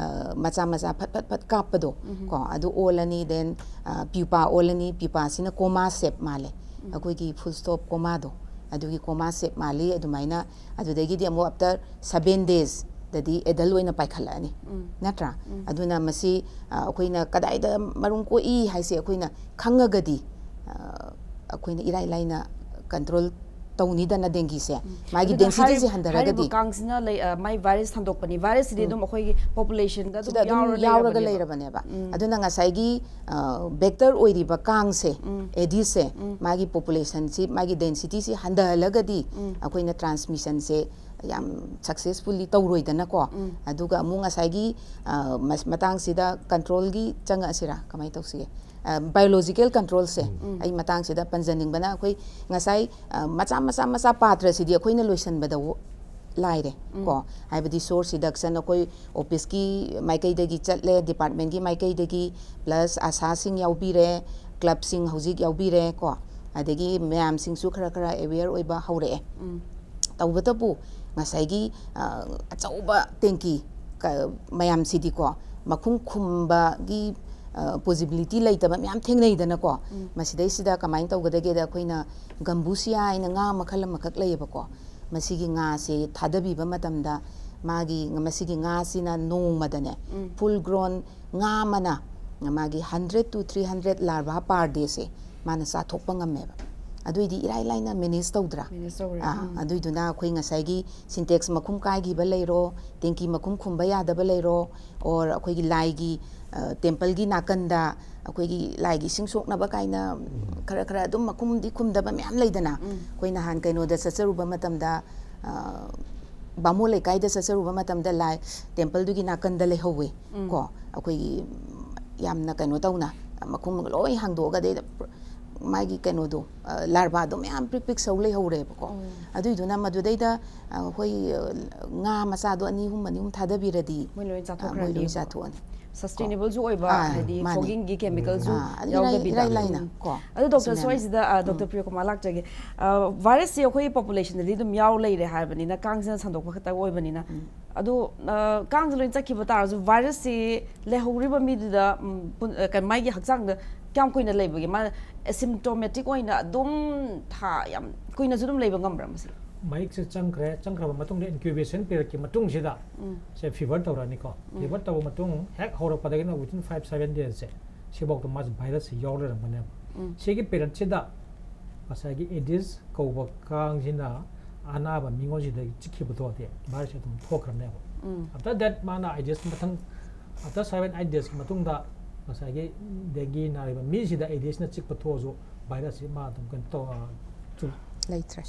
ꯃꯆꯥ ꯐꯠ ꯀꯥꯞꯄꯗꯣ ꯀꯣ ꯑꯗꯨ ꯑꯣꯜꯂꯅꯤ ꯗꯦꯟ ꯄ꯭ꯌꯨꯄꯥ ꯑꯣꯜꯂꯅꯤ ꯄ꯭ꯌꯨꯄꯥꯁꯤꯅ ꯀꯣꯃꯥ ꯁꯦꯞ ꯃꯥꯜꯂꯦ ꯑꯩꯈꯣꯏꯒꯤ ꯐꯨꯜ ꯁ꯭ꯇꯣꯞ ꯀꯣꯃꯥꯗꯣ ꯑꯗꯨꯒꯤ ꯀꯣꯃꯥ ꯁꯦꯞ ꯃꯥꯜꯂꯤ ꯑꯗꯨꯃꯥꯏꯅ ꯑꯗꯨꯗꯒꯤꯗꯤ ꯑꯃꯨꯛ ꯑꯐꯇꯔ 7 days ꯗꯗꯤ ꯑꯦꯗꯜ ꯑꯣꯏꯅ ꯄꯥꯏꯈꯠꯂꯛꯑꯅꯤ ꯅꯠꯇ꯭ꯔꯥ ꯑꯗꯨꯅ ꯃꯁꯤ ꯑꯩꯈꯣꯏꯅ ꯀꯗꯥꯏꯗ ꯃꯔꯨꯝ ꯀꯣꯛꯏ ꯍꯥꯏꯁꯦ ꯑꯩꯈꯣꯏꯅ ꯈꯪꯉꯒꯗꯤ ꯑꯩꯈꯣꯏꯅ ꯏꯔꯥꯏ ꯂꯥꯏꯅ ꯀꯟꯇ꯭ꯔꯣꯜ ꯇꯧꯅꯤꯗꯅ ꯗꯦꯡꯒꯤꯁꯦ ꯃꯥꯒꯤ ꯗꯦꯟꯁꯤꯇꯤꯁꯦ ꯍꯟꯊꯔꯒꯗꯤ ꯀꯥꯡꯁꯤꯅ ꯃꯥꯏ ꯚꯥꯏꯔꯁ ꯁꯟꯗꯣꯛꯄꯅꯤ ꯚꯥꯏꯔꯁꯁꯤꯗꯤ ꯑꯗꯨꯝ ꯑꯩꯈꯣꯏꯒꯤ ꯄꯣꯄꯨꯂꯦꯁꯟꯗ ꯁꯤꯗ ꯑꯗꯨꯝ ꯌꯥꯎꯔꯒ ꯂꯩꯔꯕꯅꯦꯕ ꯑꯗꯨꯅ ꯉꯁꯥꯏꯒꯤ ꯚꯦꯛꯇꯔ ꯑꯣꯏꯔꯤꯕ ꯀꯥꯡꯁꯦ ꯑꯦꯗꯤꯁꯁꯦ ꯃꯥꯒꯤ ꯄꯣꯄꯨꯂꯦꯁꯟꯁꯤ ꯃꯥꯒꯤ ꯗꯦꯟꯁꯤꯇꯤꯁꯤ ꯍꯟꯊꯍꯜꯂꯒꯗꯤ ꯑꯩꯈꯣꯏꯅ ꯇ꯭ꯔꯥꯟꯁꯃꯤꯁꯟꯁꯦ ꯌꯥꯝ ꯁꯛꯁꯦꯁꯐꯨꯜꯂꯤ ꯇꯧꯔꯣꯏꯗꯅꯀꯣ ꯑꯗꯨꯒ ꯑꯃꯨꯛ ꯉꯁꯥꯏꯒꯤ ꯃꯇꯥꯡꯁꯤꯗ ꯀꯟꯇ꯭ꯔꯣꯜꯒꯤ ꯆꯪꯉꯛꯑꯁꯤꯔꯥ ꯀꯃꯥꯏꯅ ꯇꯧꯁꯤꯒꯦ ꯕꯥꯏꯑꯣꯂꯣꯖꯤꯀꯦꯜ ꯀꯟꯇ꯭ꯔꯣꯜꯁꯦ ꯑꯩ ꯃꯇꯥꯡꯁꯤꯗ ꯄꯟꯖꯅꯤꯡꯕꯅ ꯑꯩꯈꯣꯏ ꯉꯁꯥꯏ ꯃꯆꯥ ꯄꯥꯇ꯭ꯔꯁꯤꯗꯤ ꯑꯩꯈꯣꯏꯅ ꯂꯣꯏꯁꯤꯟꯕꯗ ꯂꯥꯏꯔꯦ ꯀꯣ ꯍꯥꯏꯕꯗꯤ ꯁꯣꯔꯁ ꯔꯤꯗꯛꯁꯟ ꯑꯩꯈꯣꯏ ꯑꯣꯐꯤꯁꯀꯤ ꯃꯥꯏꯀꯩꯗꯒꯤ ꯆꯠꯂꯦ ꯗꯤꯄꯥꯔꯠꯃꯦꯟꯒꯤ ꯃꯥꯏꯀꯩꯗꯒꯤ ꯄ꯭ꯂꯁ ꯑꯁꯥꯁꯤꯡ ꯌꯥꯎꯕꯤꯔꯦ ꯀ꯭ꯂꯕꯁꯤꯡ ꯍꯧꯖꯤꯛ ꯌꯥꯎꯕꯤꯔꯦ ꯀꯣ ꯑꯗꯒꯤ ꯃꯌꯥꯝꯁꯤꯡꯁꯨ ꯈꯔ ꯑꯦꯋꯦꯌꯔ ꯑꯣꯏꯕ ꯍꯧꯔꯛꯑꯦ ꯇꯧꯕꯇꯕꯨ ꯉꯁꯥꯏꯒꯤ ꯑꯆꯧꯕ ꯇꯦꯡꯀꯤ ꯃꯌꯥꯝꯁꯤꯗꯤꯀꯣ ꯃꯈꯨꯝ ꯈꯨꯝꯕꯒꯤ ꯄꯣꯖꯤꯕꯤꯂꯤꯇꯤ ꯂꯩꯇꯕ ꯃꯌꯥꯝ ꯊꯦꯡꯅꯩꯗꯅꯀꯣ ꯃꯁꯤꯗꯩꯁꯤꯗ ꯀꯃꯥꯏꯅ ꯇꯧꯒꯗꯒꯦꯗ ꯑꯩꯈꯣꯏꯅ ꯒꯝꯕꯨꯁꯤꯌꯥ ꯍꯥꯏꯅ ꯉꯥ ꯃꯈꯜ ꯑꯃꯈꯛ ꯂꯩꯌꯦꯕꯀꯣ ꯃꯁꯤꯒꯤ ꯉꯥꯁꯦ ꯊꯥꯗꯕꯤꯕ ꯃꯇꯝꯗ ꯃꯁꯤꯒꯤ ꯉꯥꯁꯤꯅ ꯅꯣꯡꯃꯗꯅꯦ ꯐꯨꯜ ꯒ꯭ꯔꯣꯟ ꯉꯥ ꯑꯃꯅ ꯃꯥꯒꯤ 100 to 300 ꯂꯥꯔꯚꯥ ꯄꯥꯔ ꯗꯦꯁꯦ ꯃꯥꯅ ꯆꯥꯊꯣꯛꯄ ꯉꯝꯃꯦꯕ ꯑꯗꯨꯏꯗꯤ ꯏꯔꯥꯏ ꯂꯥꯏꯅ ꯃꯦꯅꯦꯖ ꯇꯧꯗ꯭ꯔꯥ ꯑꯗꯨꯏꯗꯨꯅ ꯑꯩꯈꯣꯏ ꯉꯁꯥꯏꯒꯤ ꯁꯤꯟꯇꯦꯛꯁ ꯃꯈꯨꯝ ꯀꯥꯏꯈꯤꯕ ꯂꯩꯔꯣ ꯇꯦꯡꯀꯤ ꯃꯈꯨꯝ ꯈꯨꯝꯕ ꯌꯥꯗꯕ ꯂꯩꯔꯣ ꯑꯣꯔ ꯑꯩꯈꯣꯏꯒꯤ ꯂꯥꯏꯒꯤ ꯇꯦꯝꯄꯜꯒꯤ ꯅꯥꯀꯟꯗ ꯑꯩꯈꯣꯏꯒꯤ ꯂꯥꯏꯒꯤ ꯏꯁꯤꯡ ꯁꯣꯛꯅꯕ ꯀꯥꯏꯅ ꯈꯔ ꯑꯗꯨꯝ ꯃꯈꯨꯝꯗꯤ ꯈꯨꯝꯗꯕ ꯃꯌꯥꯝ ꯂꯩꯗꯅ ꯑꯩꯈꯣꯏ ꯅꯍꯥꯟ ꯀꯩꯅꯣꯗ ꯆꯠꯆꯔꯨꯕ ꯃꯇꯝꯗ ꯕꯥꯃꯣꯟ ꯂꯩꯀꯥꯏꯗ ꯆꯠꯆꯔꯨꯕ ꯃꯇꯝꯗ ꯂꯥꯏ ꯇꯦꯝꯄꯜꯗꯨꯒꯤ ꯅꯥꯀꯟꯗ ꯂꯩꯍꯧꯋꯦ ꯀꯣ ꯑꯩꯈꯣꯏꯒꯤ ꯌꯥꯝꯅ ꯀꯩꯅꯣ ꯇꯧꯅ ꯃꯈꯨꯝ ꯂꯣꯏ ꯍꯥꯡꯗꯣꯛꯑꯒ ꯑꯗꯩꯗ ꯃꯥꯒꯤ ꯀꯩꯅꯣꯗꯣ ꯂꯥꯔꯚꯥꯗꯣ ꯃꯌꯥꯝ ꯄꯤꯛ ꯁꯧ ꯂꯩꯍꯧꯔꯦꯕꯀꯣ ꯑꯗꯨꯏꯗꯨꯅ ꯃꯗꯨꯗꯩꯗ ꯑꯩꯈꯣꯏ ꯉꯥ ꯃꯆꯥꯗꯣ ꯑꯅꯤ ꯑꯍꯨꯝ ꯊꯥꯗꯕꯤꯔꯗꯤ ꯃꯣꯏ ꯂꯣꯏ ꯆꯥꯊꯣꯛꯑꯅꯤ ꯁꯁꯇꯦꯅꯦꯕꯜꯁꯨ ꯑꯣꯏꯕ ꯍꯥꯏꯗꯤ ꯐꯣꯒꯤꯡꯒꯤ ꯀꯦꯃꯤꯀꯦꯜꯁꯨ ꯏꯔꯥꯏ ꯂꯥꯏꯅ ꯀꯣ ꯑꯗꯨ ꯗꯣꯛꯇꯔ ꯁ꯭ꯋꯥꯏꯁꯤꯗ ꯗꯣꯛꯇꯔ ꯄ꯭ꯔꯤꯌꯣꯀꯨꯃꯥꯔ ꯂꯥꯛꯆꯒꯦ ꯚꯥꯏꯔꯁꯁꯤ ꯑꯩꯈꯣꯏꯒꯤ ꯄꯣꯄꯨꯂꯦꯁꯟꯗꯗꯤ ꯑꯗꯨꯝ ꯌꯥꯎ ꯂꯩꯔꯦ ꯍꯥꯏꯕꯅꯤꯅ ꯀꯥꯡꯁꯤꯅ ꯁꯟꯗꯣꯛꯄ ꯈꯛꯇ ꯑꯣꯏꯕꯅꯤꯅ ꯑꯗꯣ ꯀꯥꯡꯁꯤ ꯂꯣꯏ ꯆꯠꯈꯤꯕ ꯇꯥꯔꯁꯨ ꯚꯥꯏꯔꯁꯁꯤ ꯂꯩꯍꯧꯔꯤꯕ ꯃꯤꯗꯨꯗ ꯃꯥꯒꯤ ꯍꯛꯆꯥꯡꯗ ꯀꯌꯥꯝ ꯀꯨꯏꯅ ꯂꯩꯕꯒꯦ ꯃꯥ ꯑꯦꯁꯤꯝꯇꯣꯃꯦꯇꯤꯛ ꯑꯣꯏꯅ ꯑꯗꯨꯝ ꯊꯥ ꯌꯥꯝ ꯀꯨꯏꯅꯁꯨ ꯑꯗꯨꯝ ꯂꯩꯕ ꯉꯝꯕ꯭ꯔꯥ ꯃꯁꯤ ꯃꯍꯤꯛꯁꯦ ꯆꯪꯈ꯭ꯔꯕ ꯃꯇꯨꯡꯗ ꯏꯟꯀ꯭ꯌꯨꯕꯦꯁꯟ ꯄꯤꯔꯛꯀꯤ ꯃꯇꯨꯡꯁꯤꯗ ꯁꯦ ꯐꯤꯚꯔ ꯇꯧꯔꯛꯑꯅꯤꯀꯣ ꯐꯤꯚꯔ ꯇꯧꯕ ꯃꯇꯨꯡ ꯍꯦꯛ ꯍꯧꯔꯛꯄꯗꯒꯤꯅ ꯋꯤꯊꯤꯟ 5-7 ꯗꯦꯖꯁꯦ ꯁꯤꯐꯥꯎꯗ ꯃꯥꯁꯦ ꯚꯥꯏꯔꯁꯁꯤ ꯌꯥꯎ ꯂꯩꯔꯝꯒꯅꯦꯕ ꯁꯤꯒꯤ ꯄꯤꯔꯤꯌꯠꯁꯤꯗ ꯉꯁꯥꯏꯒꯤ ꯑꯦꯗꯤꯁ ꯀꯧꯕ ꯀꯥꯡꯁꯤꯅ ꯑꯅꯥꯕ ꯃꯤꯉꯣꯟꯁꯤꯗꯒꯤ ꯆꯤꯛꯈꯤꯕꯗꯣꯗꯤ ꯚꯥꯏꯔꯁꯁꯤ ꯑꯗꯨꯝ ꯊꯣꯛꯈ꯭ꯔꯅꯦꯕ ꯑꯥꯐꯇꯔ ꯗꯦꯠ ꯃꯥꯅ ꯑꯦꯗꯤꯁ ꯃꯊꯪ ꯑꯥꯐꯇꯔ 7-8 ꯗꯦꯖꯀꯤ ꯃꯇꯨꯡꯗ ꯉꯁꯥꯏꯒꯤ ꯗꯦꯡꯒꯤ ꯅꯥꯔꯤꯕ ꯃꯤꯁꯤꯗ ꯑꯦꯗꯤꯁꯅ ꯆꯤꯛꯄ ꯊꯣꯛꯑꯁꯨ ꯚꯥꯏꯔꯁꯁꯤ ꯃꯥ ꯑꯗꯨꯝ ꯀꯩꯅꯣ ꯇꯧ ꯂꯩꯇ꯭ꯔꯦ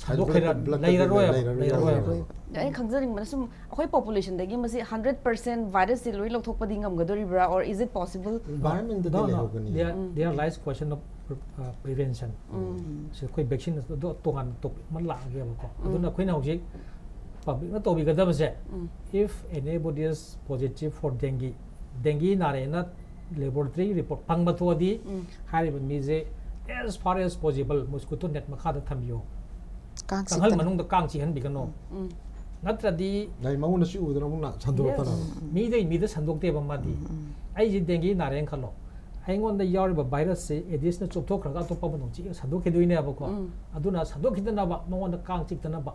ꯑꯩꯅ ꯈꯪꯖꯅꯤꯡꯕꯅ ꯁꯨꯝ ꯑꯩꯈꯣꯏ ꯄꯣꯄꯨꯂꯦꯁꯟꯗꯒꯤ ꯃꯁꯤ 100% ꯚꯥꯏꯔꯁꯁꯤ ꯂꯣꯏ ꯂꯧꯊꯣꯛꯄꯗꯤ ꯉꯝꯒꯗꯣꯔꯤꯕ꯭ꯔꯥ or is it possible there lies question of prevention ꯁꯤ ꯑꯩꯈꯣꯏ ꯚꯦꯛꯁꯤꯟ ꯑꯗꯨ ꯇꯣꯉꯥꯟꯅ ꯇꯣꯄꯤꯛ ꯑꯃ ꯂꯥꯛꯑꯒꯦꯕꯀꯣ ꯑꯗꯨꯅ ꯑꯩꯈꯣꯏꯅ ꯍꯧꯖꯤꯛ ꯄꯕ꯭ꯂꯤꯛꯅ ꯇꯧꯕꯤꯒꯗꯕꯁꯦ if anybody is positive for dengue ꯅꯥꯔꯦꯅ ꯂꯦꯕꯣꯔꯦꯇꯔꯤ ꯔꯤꯄꯣꯔꯠ ꯐꯪꯕ ꯊꯣꯛꯑꯗꯤ ꯍꯥꯏꯔꯤꯕ ꯃꯤꯁꯦ as far as possible mosquito net ꯃꯈꯥꯗ ꯊꯝꯕꯤꯌꯣ ꯀꯥꯡꯈꯜ ꯃꯅꯨꯡꯗ ꯀꯥꯡ ꯆꯤꯍꯟꯕꯤꯒꯅꯣ ꯅꯠꯇ꯭ꯔꯗꯤ ꯃꯉꯣꯟꯗ ꯆꯤꯛꯎꯗꯅ ꯑꯃꯨꯛ ꯁꯟꯗꯣꯛꯇꯅ ꯃꯤꯗ ꯁꯟꯗꯣꯛꯇꯦꯕ ꯃꯥꯗꯤ ꯑꯩꯁꯦ ꯗꯦꯡꯒꯤ ꯅꯥꯔꯦꯅ ꯈꯜꯂꯣ ꯑꯩꯉꯣꯟꯗ ꯌꯥꯎꯔꯤꯕ ꯚꯥꯏꯔꯁꯁꯦ ꯑꯦꯗꯤꯁꯅ ꯆꯨꯞꯊꯣꯛꯈ꯭ꯔꯒ ꯑꯇꯣꯞꯄ ꯑꯃꯗ ꯆꯤꯛꯑ ꯁꯟꯗꯣꯛꯈꯤꯗꯣꯏꯅꯦꯕꯀꯣ ꯑꯗꯨꯅ ꯁꯟꯗꯣꯛꯈꯤꯗꯅꯕ ꯃꯉꯣꯟꯗ ꯀꯥꯡ ꯆꯤꯛꯇꯅꯕ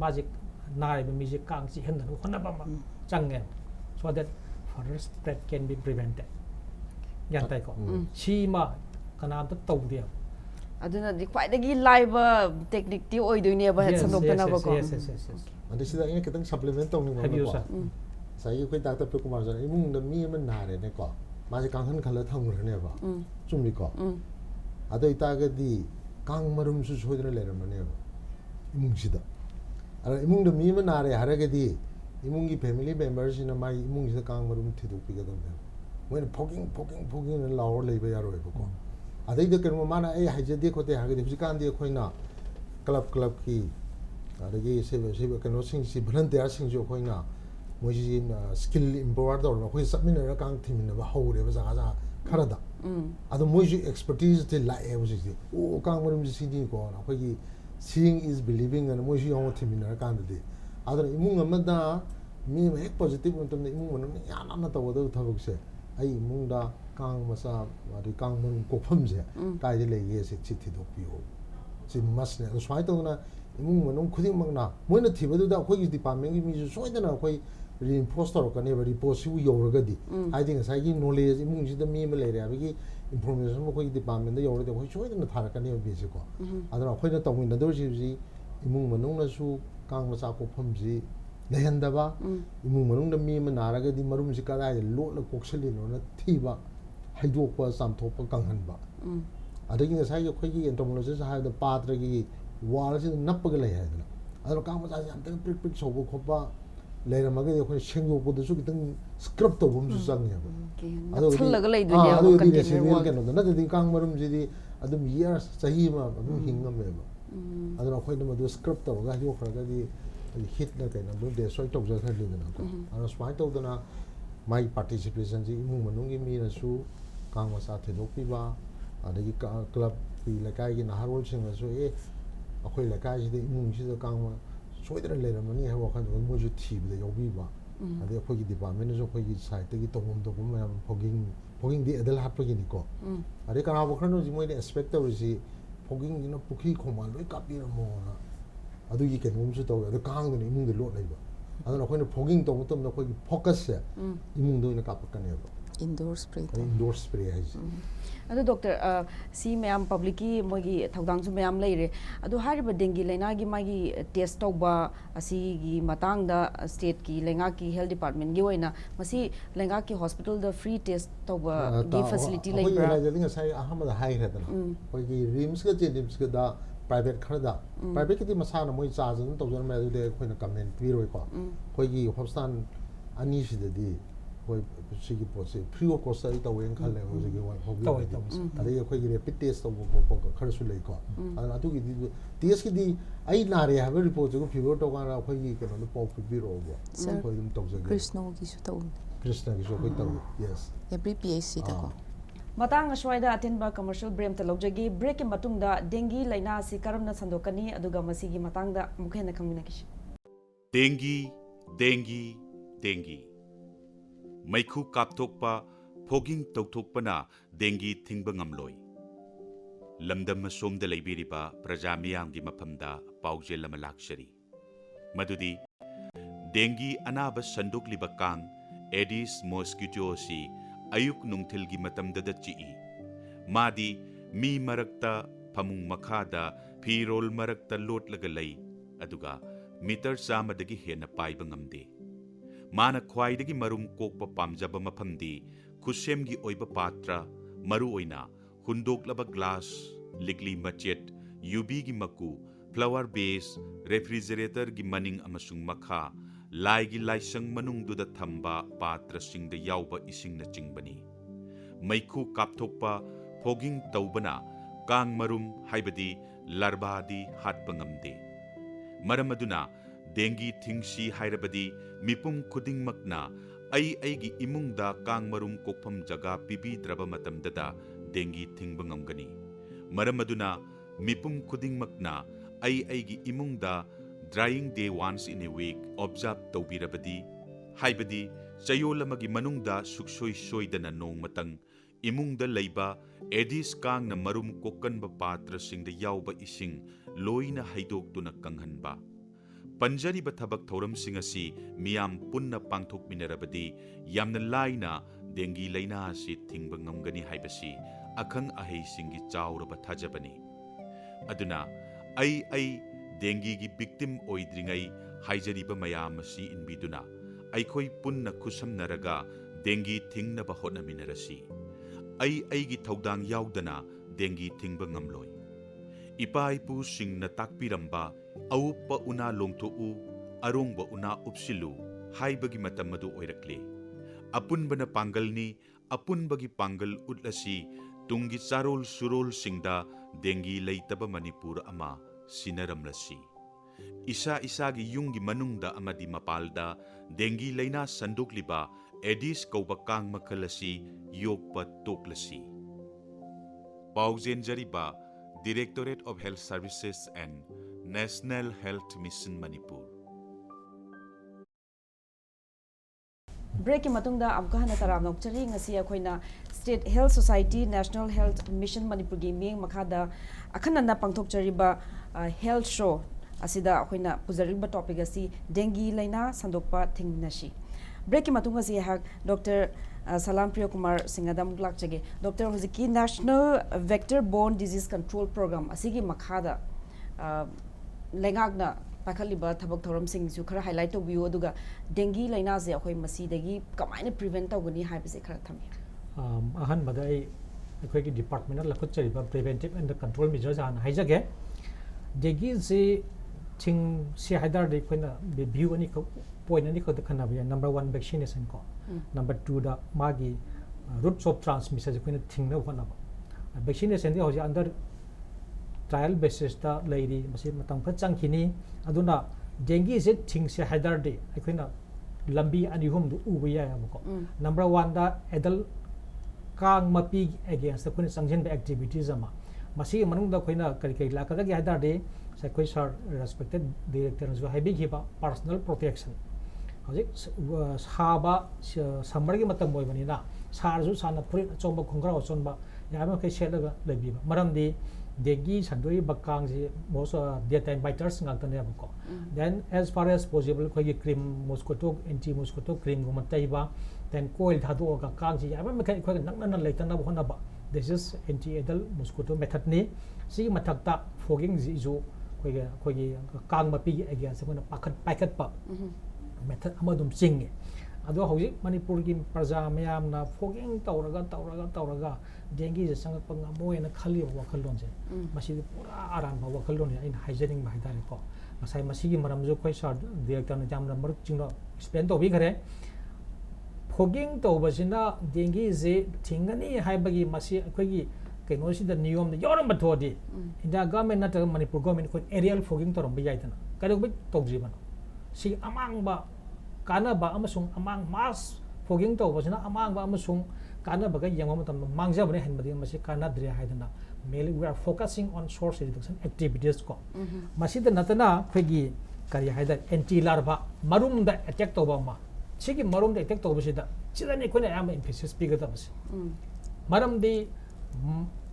ꯃꯥꯁꯦ ꯅꯥꯔꯤꯕ ꯃꯤꯁꯦ ꯀꯥꯡ ꯆꯤꯛꯍꯟꯗꯅꯕ ꯍꯣꯠꯅꯕ ꯑꯃ ꯆꯪꯉꯦ so that further spread can be prevented ꯒ꯭ꯌꯥꯟ ꯇꯥꯏꯀꯣ ꯁꯤꯃ ꯀꯅꯥꯝꯇ ꯇꯧꯗꯦꯕ ꯑꯗꯨꯅꯗꯤ ꯈ꯭ꯋꯥꯏꯗꯒꯤ ꯂꯥꯏꯕ ꯇꯦꯛꯅꯤꯛꯇꯤ ꯑꯣꯏꯗꯣꯏꯅꯦꯕ ꯍꯦꯛ ꯁꯟꯗꯣꯛꯇꯅꯕꯀꯣ ꯑꯗꯨꯁꯤꯗ ꯑꯩꯅ ꯈꯤꯇꯪ ꯁꯄ꯭ꯂꯤꯃꯦꯟ ꯇꯧꯅꯤꯡꯕꯀꯣ ꯉꯁꯥꯏꯒꯤ ꯑꯩꯈꯣꯏ ꯗꯥꯛꯇꯔ ꯄ꯭ꯔꯤꯌꯣꯀꯨꯃꯥꯔ ꯏꯃꯨꯡꯗ ꯃꯤ ꯑꯃ ꯅꯥꯔꯦꯅꯦꯀꯣ ꯃꯥꯁꯦ ꯀꯥꯡꯈꯟ ꯈꯜꯂ ꯊꯝꯈ꯭ꯔꯅꯦꯕ ꯆꯨꯝꯃꯤꯀꯣ ꯑꯗꯨ ꯑꯣꯏꯇꯥꯔꯒꯗꯤ ꯀꯥꯡ ꯃꯔꯨꯝꯁꯨ ꯁꯣꯏꯗꯅ ꯂꯩꯔꯝꯃꯅꯦꯕ ꯏꯃꯨꯡꯁꯤda ꯑꯗ ꯏꯃꯨꯡꯗ ꯃꯤ ꯑꯃ ꯅꯥꯔꯦ ꯍꯥꯏꯔꯒꯗꯤ ꯏꯃꯨꯡꯒꯤ ꯐꯦꯃꯤꯂꯤ ꯃꯦꯝꯕꯔꯁꯤꯅ ꯃꯥꯒꯤ ꯏꯃꯨꯡꯁꯤꯗ ꯀꯥꯡ ꯃꯔꯨꯝ ꯊꯤꯗꯣꯛꯄꯤꯒꯗꯕꯅꯦꯕ ꯃꯣꯏꯅ ꯐꯣꯒꯤꯡ ꯂꯥꯎꯔ ꯂꯩꯕ ꯌꯥꯔꯣꯏꯕꯀꯣ ꯑꯗꯩꯗ ꯀꯩꯅꯣ ꯃꯥꯅ ꯑꯩ ꯍꯥꯏꯖꯗꯦ ꯈꯣꯠꯇꯦ ꯍꯥꯏꯔꯒꯗꯤ ꯍꯧꯖꯤꯛꯀꯥꯟꯗꯤ ꯑꯩꯈꯣꯏꯅ ꯀ꯭ꯂꯕꯀꯤ ꯑꯗꯒꯤ ꯀꯩꯅꯣꯁꯤꯡꯁꯤ ꯚꯣꯂꯟꯇꯤꯌꯥꯔꯁꯤꯡꯁꯨ ꯑꯩꯈꯣꯏꯅ ꯃꯣꯏꯁꯤ ꯁ꯭ꯀꯤꯜ ꯏꯝꯄꯋꯥꯔ ꯇꯧꯔꯒ ꯑꯩꯈꯣꯏ ꯆꯠꯃꯤꯟꯅꯔꯒ ꯀꯥꯡ ꯊꯤꯃꯤꯟꯅꯕ ꯍꯧꯔꯦꯕ ꯖꯒꯥ ꯈꯔꯗ ꯑꯗꯣ ꯃꯣꯏꯁꯨ ꯑꯦꯛꯁꯄꯔꯇꯤꯁꯇꯤ ꯂꯥꯛꯑꯦꯕ ꯍꯧꯖꯤꯛꯇꯤ ꯑꯣ ꯀꯥꯡ ꯃꯔꯨꯝꯁꯤ ꯁꯤꯅꯤꯀꯣꯅ ꯑꯩꯈꯣꯏꯒꯤ seeing is believing ꯑꯅ ꯃꯣꯏꯁꯨ ꯌꯥꯎꯅ ꯊꯤꯃꯤꯟꯅꯔꯀꯥꯟꯗꯗꯤ ꯑꯗꯨꯅ ꯏꯃꯨꯡ ꯑꯃꯗ ꯃꯤ ꯑꯃ ꯍꯦꯛ ꯄꯣꯖꯤꯇꯤꯚ ꯃꯇꯝꯗ ꯏꯃꯨꯡ ꯃꯅꯨꯡꯅ ꯌꯥꯝꯅ ꯇꯧꯒꯗꯕ ꯊꯕꯛꯁꯦ ꯑꯩ ꯏꯃꯨꯡꯗ ꯀꯥꯡ ꯃꯆꯥ ꯑꯗꯩ ꯀꯥꯡ ꯃꯔꯨꯝ ꯀꯣꯛꯐꯝꯁꯦ ꯀꯥꯏꯗ ꯂꯩꯒꯦꯁꯦ ꯁꯤ ꯊꯤꯗꯣꯛꯄꯤꯌꯣ ꯁꯤ ꯃꯁꯅꯦ ꯑꯗꯣ ꯁꯨꯃꯥꯏꯅ ꯇꯧꯗꯅ ꯏꯃꯨꯡ ꯃꯅꯨꯡ ꯈꯨꯗꯤꯡꯃꯛꯅ ꯃꯣꯏꯅ ꯊꯤꯕꯗꯨꯗ ꯑꯩꯈꯣꯏꯒꯤ ꯗꯤꯄꯥꯔꯠꯃꯦꯟꯒꯤ ꯃꯤꯁꯨ ꯁꯣꯏꯗꯅ ꯑꯩꯈꯣꯏ reinforce tꯧꯔꯛꯀꯅꯦꯕ ꯔꯤꯄꯣꯔꯠꯁꯤꯕꯨ ꯌꯧꯔꯒꯗꯤ ꯍꯥꯏꯗꯤ ꯉꯁꯥꯏꯒꯤ ꯅꯣꯂꯦꯖ ꯏꯃꯨꯡꯁꯤꯗ ꯃꯤ ꯑꯃ ꯂꯩꯔꯦ ꯍꯥꯏꯕꯒꯤ information ꯑꯩꯈꯣꯏꯒꯤ ꯗꯤꯄꯥꯔꯠꯃꯦꯟꯗ ꯌꯧꯔꯗꯤ ꯑꯩꯈꯣꯏ ꯁꯣꯏꯗꯅ ꯊꯥꯔꯛꯀꯅꯦꯕ ꯕꯦꯁꯁꯦꯀꯣ ꯑꯗꯨꯅ ꯑꯩꯈꯣꯏꯅ ꯇꯧꯃꯤꯟꯅꯗꯧꯔꯤꯁꯤ ꯏꯃꯨꯡ ꯃꯅꯨꯡꯅꯁꯨ ꯀꯥꯡ ꯃꯆꯥ ꯀꯣꯛꯐꯝꯁꯤ ꯂꯩꯍꯟꯗꯕ ꯏꯃꯨꯡ ꯃꯅꯨꯡꯗ ꯃꯤ ꯑꯃ ꯅꯥꯔꯒꯗꯤ ꯃꯔꯨꯝꯁꯤ ꯀꯗꯥꯏꯗ ꯂꯣꯠꯂ ꯀꯣꯛꯁꯜꯂꯤꯅꯣꯅ ꯊꯤꯕ ꯍꯩꯗꯣꯛꯄ ꯆꯥꯝꯊꯣꯛꯄ ꯀꯪꯍꯟꯕ ꯑꯗꯒꯤ ꯉꯁꯥꯏꯒꯤ ꯑꯩꯈꯣꯏꯒꯤ ꯑꯦꯟꯇꯣꯃꯣꯂꯣꯖꯤꯁ ꯍꯥꯏꯕꯗ ꯄꯥꯇ꯭ꯔꯒꯤ ꯋꯥꯜꯁꯤꯗ ꯅꯞꯄꯒ ꯂꯩ ꯍꯥꯏꯗꯅ ꯑꯗꯨꯅ ꯀꯥꯡ ꯃꯆꯥꯁꯤ ꯌꯥꯝ ꯇꯪ ꯄ꯭रिꯛ ꯄ꯭रिꯛ ꯁꯧꯕ ꯈꯣꯠꯄ ꯂꯩꯔꯝꯃꯒꯗꯤ ꯑꯩꯈꯣꯏꯅ ꯁꯦꯡꯗꯣꯛꯄꯗꯁꯨ ꯈꯤꯇꯪ ꯁ꯭ꯀ꯭ꯔꯕ ꯇꯧꯕ ꯑꯃꯁꯨ ꯆꯪꯉꯦꯕ ꯑꯗꯨꯒꯤ ꯔꯦꯁꯤꯗꯨꯋꯦꯜ ꯀꯩꯅꯣꯗꯣ ꯅꯠꯇ꯭ꯔꯗꯤ ꯀꯥꯡ ꯃꯔꯨꯝꯁꯤꯗꯤ ꯑꯗꯨꯝ ꯌꯤꯌꯔꯁ ꯆꯍꯤ ꯑꯃ ꯑꯗꯨꯝ ꯍꯤꯡꯉꯝꯃꯦꯕ ꯑꯗꯨꯅ ꯑꯩꯈꯣꯏꯅ ꯃꯗꯨ ꯁ꯭ꯀ꯭ꯔꯕ ꯇꯧꯔꯒ ꯍꯩꯗꯣꯛꯈ꯭ꯔꯒꯗꯤ ꯍꯤꯠꯅ ꯀꯩꯅꯣ ꯑꯗꯨꯝ ꯗꯦꯁꯇ꯭ꯔꯣꯏ ꯇꯧꯖꯈ꯭ꯔꯅꯤꯗꯅꯀꯣ ꯑꯗꯨꯅ ꯁꯨꯃꯥꯏꯅ ꯇꯧꯗꯅ ꯃꯥꯒꯤ ꯄꯥꯔꯇꯤꯁꯤꯄꯦꯁꯟꯁꯤ ꯏꯃꯨꯡ ꯃꯅꯨꯡꯒꯤ ꯃꯤꯅꯁꯨ ꯀꯥꯡ ꯃꯆꯥ ꯊꯤꯗꯣꯛꯄꯤꯕ ꯑꯗꯒꯤ ꯀ꯭ꯂꯕꯀꯤ ꯂꯩꯀꯥꯏꯒꯤ ꯅꯍꯥꯔꯣꯜꯁꯤꯡꯅꯁꯨ ꯑꯩꯈꯣꯏ ꯂꯩꯀꯥꯏꯁꯤꯗ ꯏꯃꯨꯡꯁꯤꯗ ꯀꯥꯡ ꯁꯣꯏꯗꯅ ꯂꯩꯔꯝꯃꯅꯤ ꯍꯥꯏꯕ ꯋꯥꯈꯜꯗꯨꯒ ꯃꯣꯏꯁꯨ ꯊꯤꯕꯗ ꯌꯥꯎꯕꯤꯕ ꯑꯗꯩ ꯑꯩꯈꯣꯏꯒꯤ ꯗꯤꯄꯥꯔꯠꯃꯦꯟꯅꯁꯨ ꯑꯩꯈꯣꯏꯒꯤ ꯁꯥꯏꯠꯇꯒꯤ ꯇꯧꯐꯝ ꯊꯣꯛꯄ ꯃꯌꯥꯝ ꯐꯣꯒꯤꯡꯗꯤ ꯑꯦꯗꯜ ꯍꯥꯠꯄꯒꯤꯅꯤꯀꯣ ꯑꯗꯩ ꯀꯅꯥꯒꯨꯝꯕ ꯈꯔꯅ ꯍꯧꯖꯤꯛ ꯃꯣꯏꯅ ꯑꯦꯛꯁꯄꯦꯛ ꯇꯧꯔꯤꯁꯤ ꯐꯣꯒꯤꯡꯁꯤꯅ ꯄꯨꯈ꯭ꯔꯤ ꯈꯣꯡꯕꯥꯟ ꯂꯣꯏ ꯀꯥꯞꯄꯤꯔꯝꯃꯣꯅ ꯑꯗꯨꯒꯤ ꯀꯩꯅꯣꯝꯁꯨ ꯇꯧꯋꯦ ꯑꯗꯣ ꯀꯥꯡꯗꯨꯅ ꯏꯃꯨꯡꯗ ꯂꯣꯠ ꯂꯩꯕ ꯑꯗꯨꯅ ꯑꯩꯈꯣꯏꯅ ꯐꯣꯒꯤꯡ ꯇꯧꯕ ꯃꯇꯝꯗ ꯑꯩꯈꯣꯏꯒꯤ ꯐꯣꯀꯁꯁꯦ ꯏꯃꯨꯡꯗ ꯑꯣꯏꯅ ꯀꯥꯞꯄꯛꯀꯅꯦꯕ indoor spray indoor spray haise adu doctor si mayam public ki mogi thaudang su mayam leire adu hariba dengue laina gi magi test tauba asi gi matang da state ki lenga ki health department gi oina masi lenga ki hospital da free test tauba gi facility leibra hoye jading sai ahmad hai redana hoye gi rims ga jenims ga da private khada private ki masana moi charge n tawjar ma adu de khoina comment piroi ko hoye gi hospital ani sidadi hoy sigi pose free of cost ai tawen khale hoye gi wa hobi ade khoi gi rapid test to khar su lei ko adu gi test ki di ai na re ha report ko fever to ga ra khoi gi ke no pau pi ro bo khoi dum tawjar krishna gi su taw krishna gi so khoi taw yes every phc ta ko matang aswaida atinba commercial brem ta logjagi break ki matung da dengue laina si karamna sandokani aduga masigi matang da mukhena khangmina kish dengue Maiku kaptokpa foging tauthokpana dengue thingba ngamloi lamdam masomda leibiriba praja miyamgi mafamda paujel ama lakshari madudi dengue anaba sandokliba kang Aedes mosquito si ayuk nungthilgi matamda da chii madi mi marakta phamung makhada phirol marakta lotlaga lei aduga meter samadagi hena paiba ngamde Mana khwaidagi marum kokpa pamjaba mafamdi khussemgi oiba patra maru oina hundoklaba glass ligli machet UV gi maku flower base refrigerator gi maning amasung makha lai gi laisang manungduda thamba patra singda yauba isingna chingbani maikhu kapthokpa fogging taubana kang marum haibadi larbadi hatpa ngamde maramaduna dengue thingsi hairabadi mipum khuding makna aigi imungda kang marum kokpham jaga pibi draba matamdada dengue thingba ngamgani maramaduna mipum khuding makna aigi imungda drying day once in a week observe tawbirabadi haibadi chayolamagi manungda suksoi soidana nong matang imungda leiba Aedes kang na marum kokkanba patra singda yauba ising loina haidoktuna kanghanba Panjariba thabak thoram singasi miyam punna pangthok minarabadi yamna laina dengue laina si thingba ngamgani haibasi akhang ahei singi chawraba thajabani aduna ai dengue gi victim oidringai haijariba mayam si inbiduna aikhoi punna khusamnaraga dengue thingnaba hotnaminarasi ai gi thodang yaudana dengue thingba ngamloi Ipai pu singna takpiramba awupa una longtho'u arongba una upsilu haibagi matamadu oirakle apunbana pangalni apunbagi pangal utlasi tungi charol surol singda dengue leitaba manipur ama sinaramlasi isa gi yungi manungda amadi mapalda dengue laina sandokliba Aedes kauba kang makalasi yokpa toklasi Pauzenjariba Directorate of Health Services and National Health Mission Manipur. Break ki matungda amka hana taram nokchari ngasi akoina State Health Society National Health Mission Manipur gi ming makhada akhana na pangthokchariba health show asida akoina puzariba topic asi dengue laina sandokpa thingminnasi break ki matung asi hak Dr. Salam Priya Kumar Singadam glak chage Dr. Hoziki National Vector Borne Disease Control Program asigi makhada lengagna pakhaliba thabak thoram sing ju khara highlight to biu aduga dengue laina je akhoi masi dagi kamaina prevent tawgani haibase khara thami ahan badai akhoi ki department la khut chari ba preventive and control measures an haijage dengue se thing si haidar de koina view ani ko point ani ko khana ba number 1 vaccination ko number 2 da magi routes of transmission koina thing na hona ba vaccination di hoji under trial basis ta lady masi matang pha changkhini aduna dengue se thing se haidar de akoina lambi ani hum du uba ya ko number 1 da adult kang mapi against koina sangjin ba activities ama masi manung da koina kari kai la ka ga haidar de sai koi sir respected director jo habi khiba personal protection hoji saba summer gi matam moi bani na sar ju sana puri chomba khongra chonba yama kai sela ga lebi maram di dengue sandoi bakang ji most daytime biters ngak tane ko then as far as possible koi cream mosquito anti mosquito cream go matai ba then coil thadu ka kang ji yama kai koi nak nan le tan na hona ba this is anti adult mosquito method ni si mathak ta fogging ji ju koi kang mapi against ko na pakat pa method amadum ching ado hauji manipur gi praja mayam na fogging tawraga dengue je sang pang amoy na khali wakalon je masi pura aran ba wakalon ya in hygienic ba hidare ko masai masi gi maram jo koi sar director na jam number chingno explain to bi khare fogging to basina dengue je thingani haibagi masi koi gi keno si da niyom da yoram bathodi inda government na ta manipur government ko aerial fogging to romba yaitana kadu bi tokji ban si amang ba kana ba amasung amang mass fogging to basina amang ba amasung kana ba ga yamam tam mangja bane hen badi masi kana dre haidana mainly we are focusing on source reduction activities ko masi da natana phegi kari haida anti larva marum da attack to ba ma sigi marum da attack to ba sida chidani ko na am emphasis pi ga ta basi maram di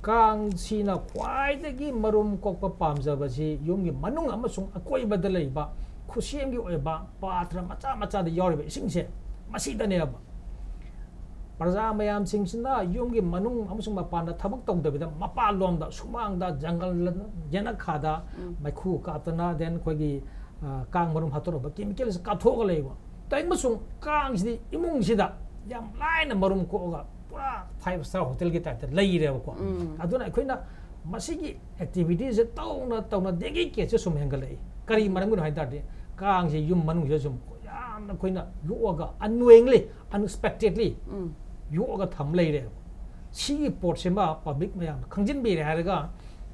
kang sina kwai dagi marum kokpa pamjaba si yumgi manung amasung akoi badalai ba khusiemgi oiba patra macha da yori ba singse masi dane ba parja mayam singsina yumgi manung amasung mapanda thabak tongdabida mapa lom da sumang da jungle jana khada maikhu katana then kogi kang marum hatoro ba chemical ka thoga leiba tai masung kang si imung sida yam laina marum ko ga pura 5-star hotel ki type lai re ko aduna khoina masigi activities tawna dengue ke se sum hengalai kari maram gu haidar de kang se yum manung se sum yam na khoina yuoga unknowingly unexpectedly yuoga tham lai re si port se ma public mayam khangjin bi re haraga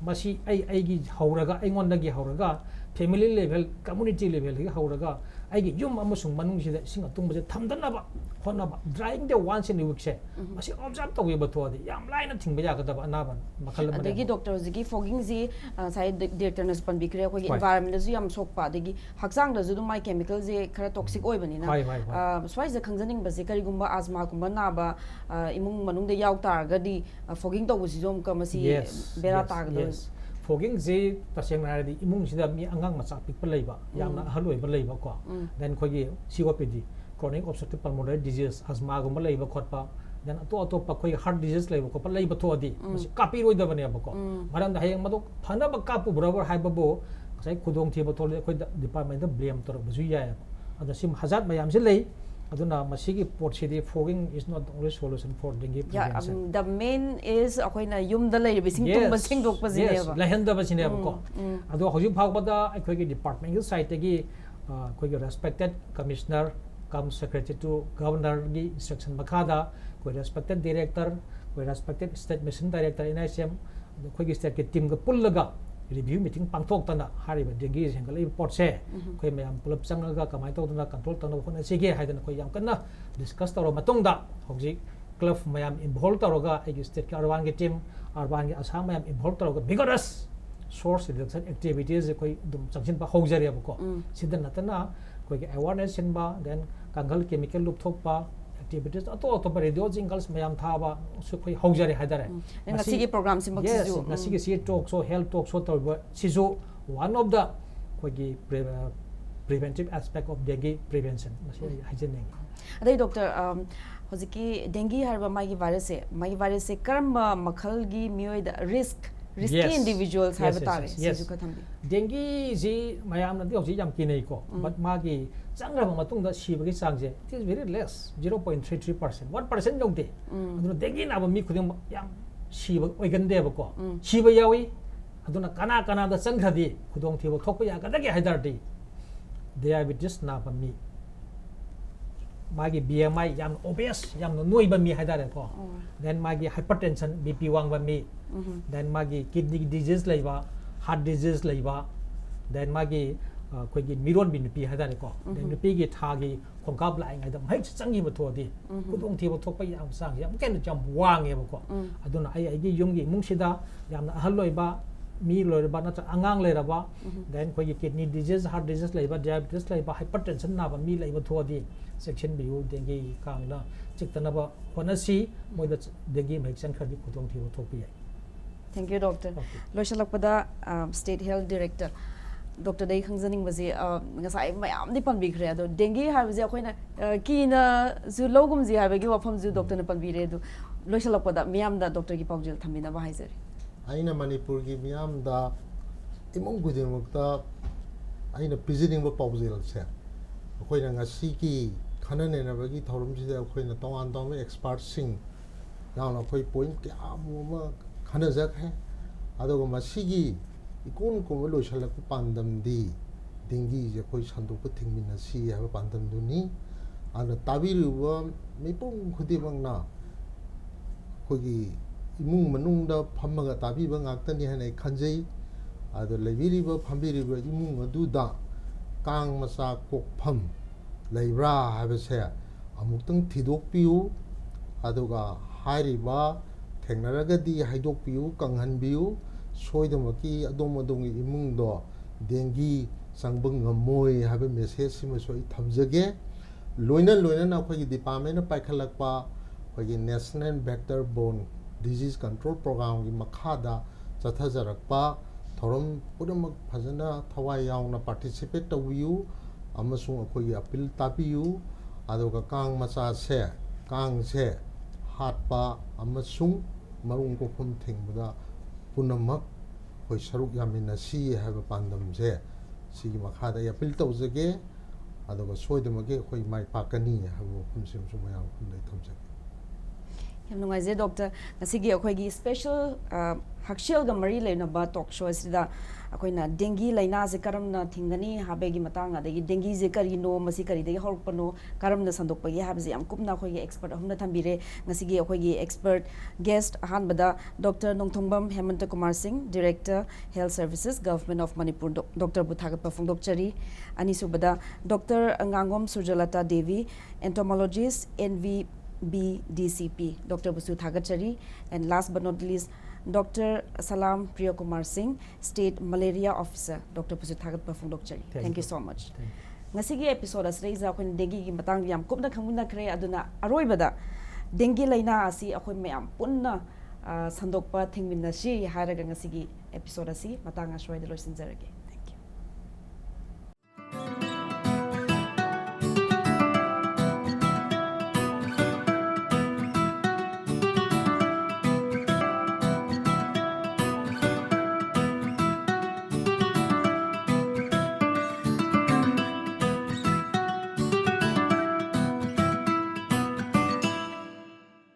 masi ai gi hauraga aingon da gi hauraga family level community level gi hauraga ai gi yum amasung manung se singa tung se thamdana ba hona ba drying the once in a week se masi observe to we bathodi yam laina thingba ya ga ba na ban makhal ma adegi doctor zigi fogging ji sai director nas pan bikre ko environment ju yam sokpa adegi hakjang da ju mai chemical je khara toxic oi bani na swai je khangjaning ba je kari gumba asma gumba na ba imung manung de yaw tar ga di fogging to bu jom ka masi bera ta ga fogging je taseng na di imung sida mi angang macha pik pa leiba yamna haloi ba leiba ko then khogi COPD chronic obstructive pulmonary disease asthma gumba leiba khotpa then to pa khoi heart disease leiba ko pa leiba thodi masi kapi roi da bane ba ko maram da hayang madu phana ba kapu barabar hai ba bo sai khudong thi ba thole khoi department da blame tor ba ju ya ada sim hazard mayam se lei aduna masigi port city fogging is not the only solution for dengue prevention the main is akoina yum da lei bising tung basing dok ba jine ba lahen da ba jine ba ko ado hoju phag ba da akhoi gi department gi site gi khoi gi respected commissioner come secretary to governor gi instruction makada koi respected director koi respected state mission director NICM khoi gi state ki team ga pullaga review meeting pangthok tana hariba dengue sengal report se khoi mayam pulap changaga kamai tawduna control tana khona sege haidana khoi yam kana discuss taro matungda hoji club mayam involve taroga agi state ki arwan gi team arwan gi asam mayam involve taroga vigorous source reduction activities khoi dum changsin ba hojari ba ko sidan natana khoi gi awareness sin ba then kangal chemical lup thok pa activities to radio jingles mayam tha ba su khoi hojari haidare ngasi gi program sim baksi ju ngasi gi talk so health talk so to sizu one of the khoi gi preventive aspect of dengue prevention masi hajene adai doctor hojiki dengue harba magi virus se karma makhal gi mioi da risky individuals have tare sisu ka thambi dengue ji mayam na dio ji jam kinai ko but magi changra ba matung da shiba gi changje it is very less 0.33% 1% yongde aduna dengue na ba mi khuding yam shiba oigan de ba ko shiba yawi aduna kana da changradi khudong thiba thokpa ya ga da ge haidardi diabetes na ba mi magi BMI yam obese yam noi ba mi haidare ko then magi hypertension BP wang ba mi then magi kidney disease laiba heart disease laiba then magi koi gi miron bin pi haidare ko then pi gi tha gi khongkap lai ngai da mai changi ba thodi kudong thi ba thok pa yam sang yam ken jam wang e ba ko aduna ai gi yum gi mung sida yam na ahal loi ba mi loi ba na angang le ra ba then koi gi kidney disease heart disease laiba diabetes laiba hypertension na ba mi laiba thodi section biu dengue kang na chiktana ba honasi moida dengue mai chan khadi khudong thi ba thok pi thank you doctor loishalakpada state health director doctor dai khangjaning baje ngasai mayam ni panbi khre ado dengue ha baje khoina kina zu logum ji ha bagi wafam ju doctor na panbi re do loishalakpada miyam da doctor gi paujil thamina ba haizari aina manipur gi miyam da imong gudimukta aina pijining ba paujil se khoina ngasi ki khanane na bagi thorum ji da khoina tongan tong expert sing yauna khoi point kya ma khana jak hai adogo masigi ikun ko lo shalak pandam di dengue je khoi Sandokpa Thingminnasi ha pandam du ni ana tabiru wa mipung khudi bang na khoi gi imung manung da phammaga tabi bang akta ni hanai khanjai ado lebiri ba phambiri ba imung adu da kang masa kokpham leibra ha ba se amuktang thidok piu adoga hairi ba thengnaragadi haidok piu kanghan biu soidamaki adom imung do dengue sangbang ngamoi have message sima soi thamjage loina na khoi department na paikhalakpa khoi national vector borne disease control program gi makhada chathajarakpa thorom pudamak phajana thawai yauna participate tawiu amasung khoi appeal tapiu adoga kang macha se kang se hatpa amasung marung ko phum thingbuda punamak hoi saruk yaminasi have pandam je sigi makhada appeal tawjage adoga soidamage hoi mai pakani have phumsim sumayam phumdai thamjage yam nungai je doctor ngasigi akhoi gi special hakshel ga mari leina ba talk show sida akoina dengue laina je karamna thingani habegi matang adagi dengue je kari no masi kari degi horpano karamna Sandokpa gi habje am kupna khoi gi expert humna thambire ngasigi akhoi gi expert guest ahan bada Dr. Nongthongbam Hemanta Kumar Singh Director Health Services Government of Manipur Dr. Buthagat Pafungdok Chari ani subada Dr. Ngangom Surjalata Devi entomologist NVBDCP Dr. Busu Thagachari and last but not least Dr. Salam Priyakumar Singh, State Malaria Officer, Dr. Busu Thagat Pafungdok Chari. Thank you so much. Ngasigi episode asrei za khon dengue gi matang yam kupna khanguna kre aduna aroi bada dengue laina asi akhoi mayam punna Sandokpa Thingminnasi haraga ngasigi episode asi matang asroi de loisinjarage.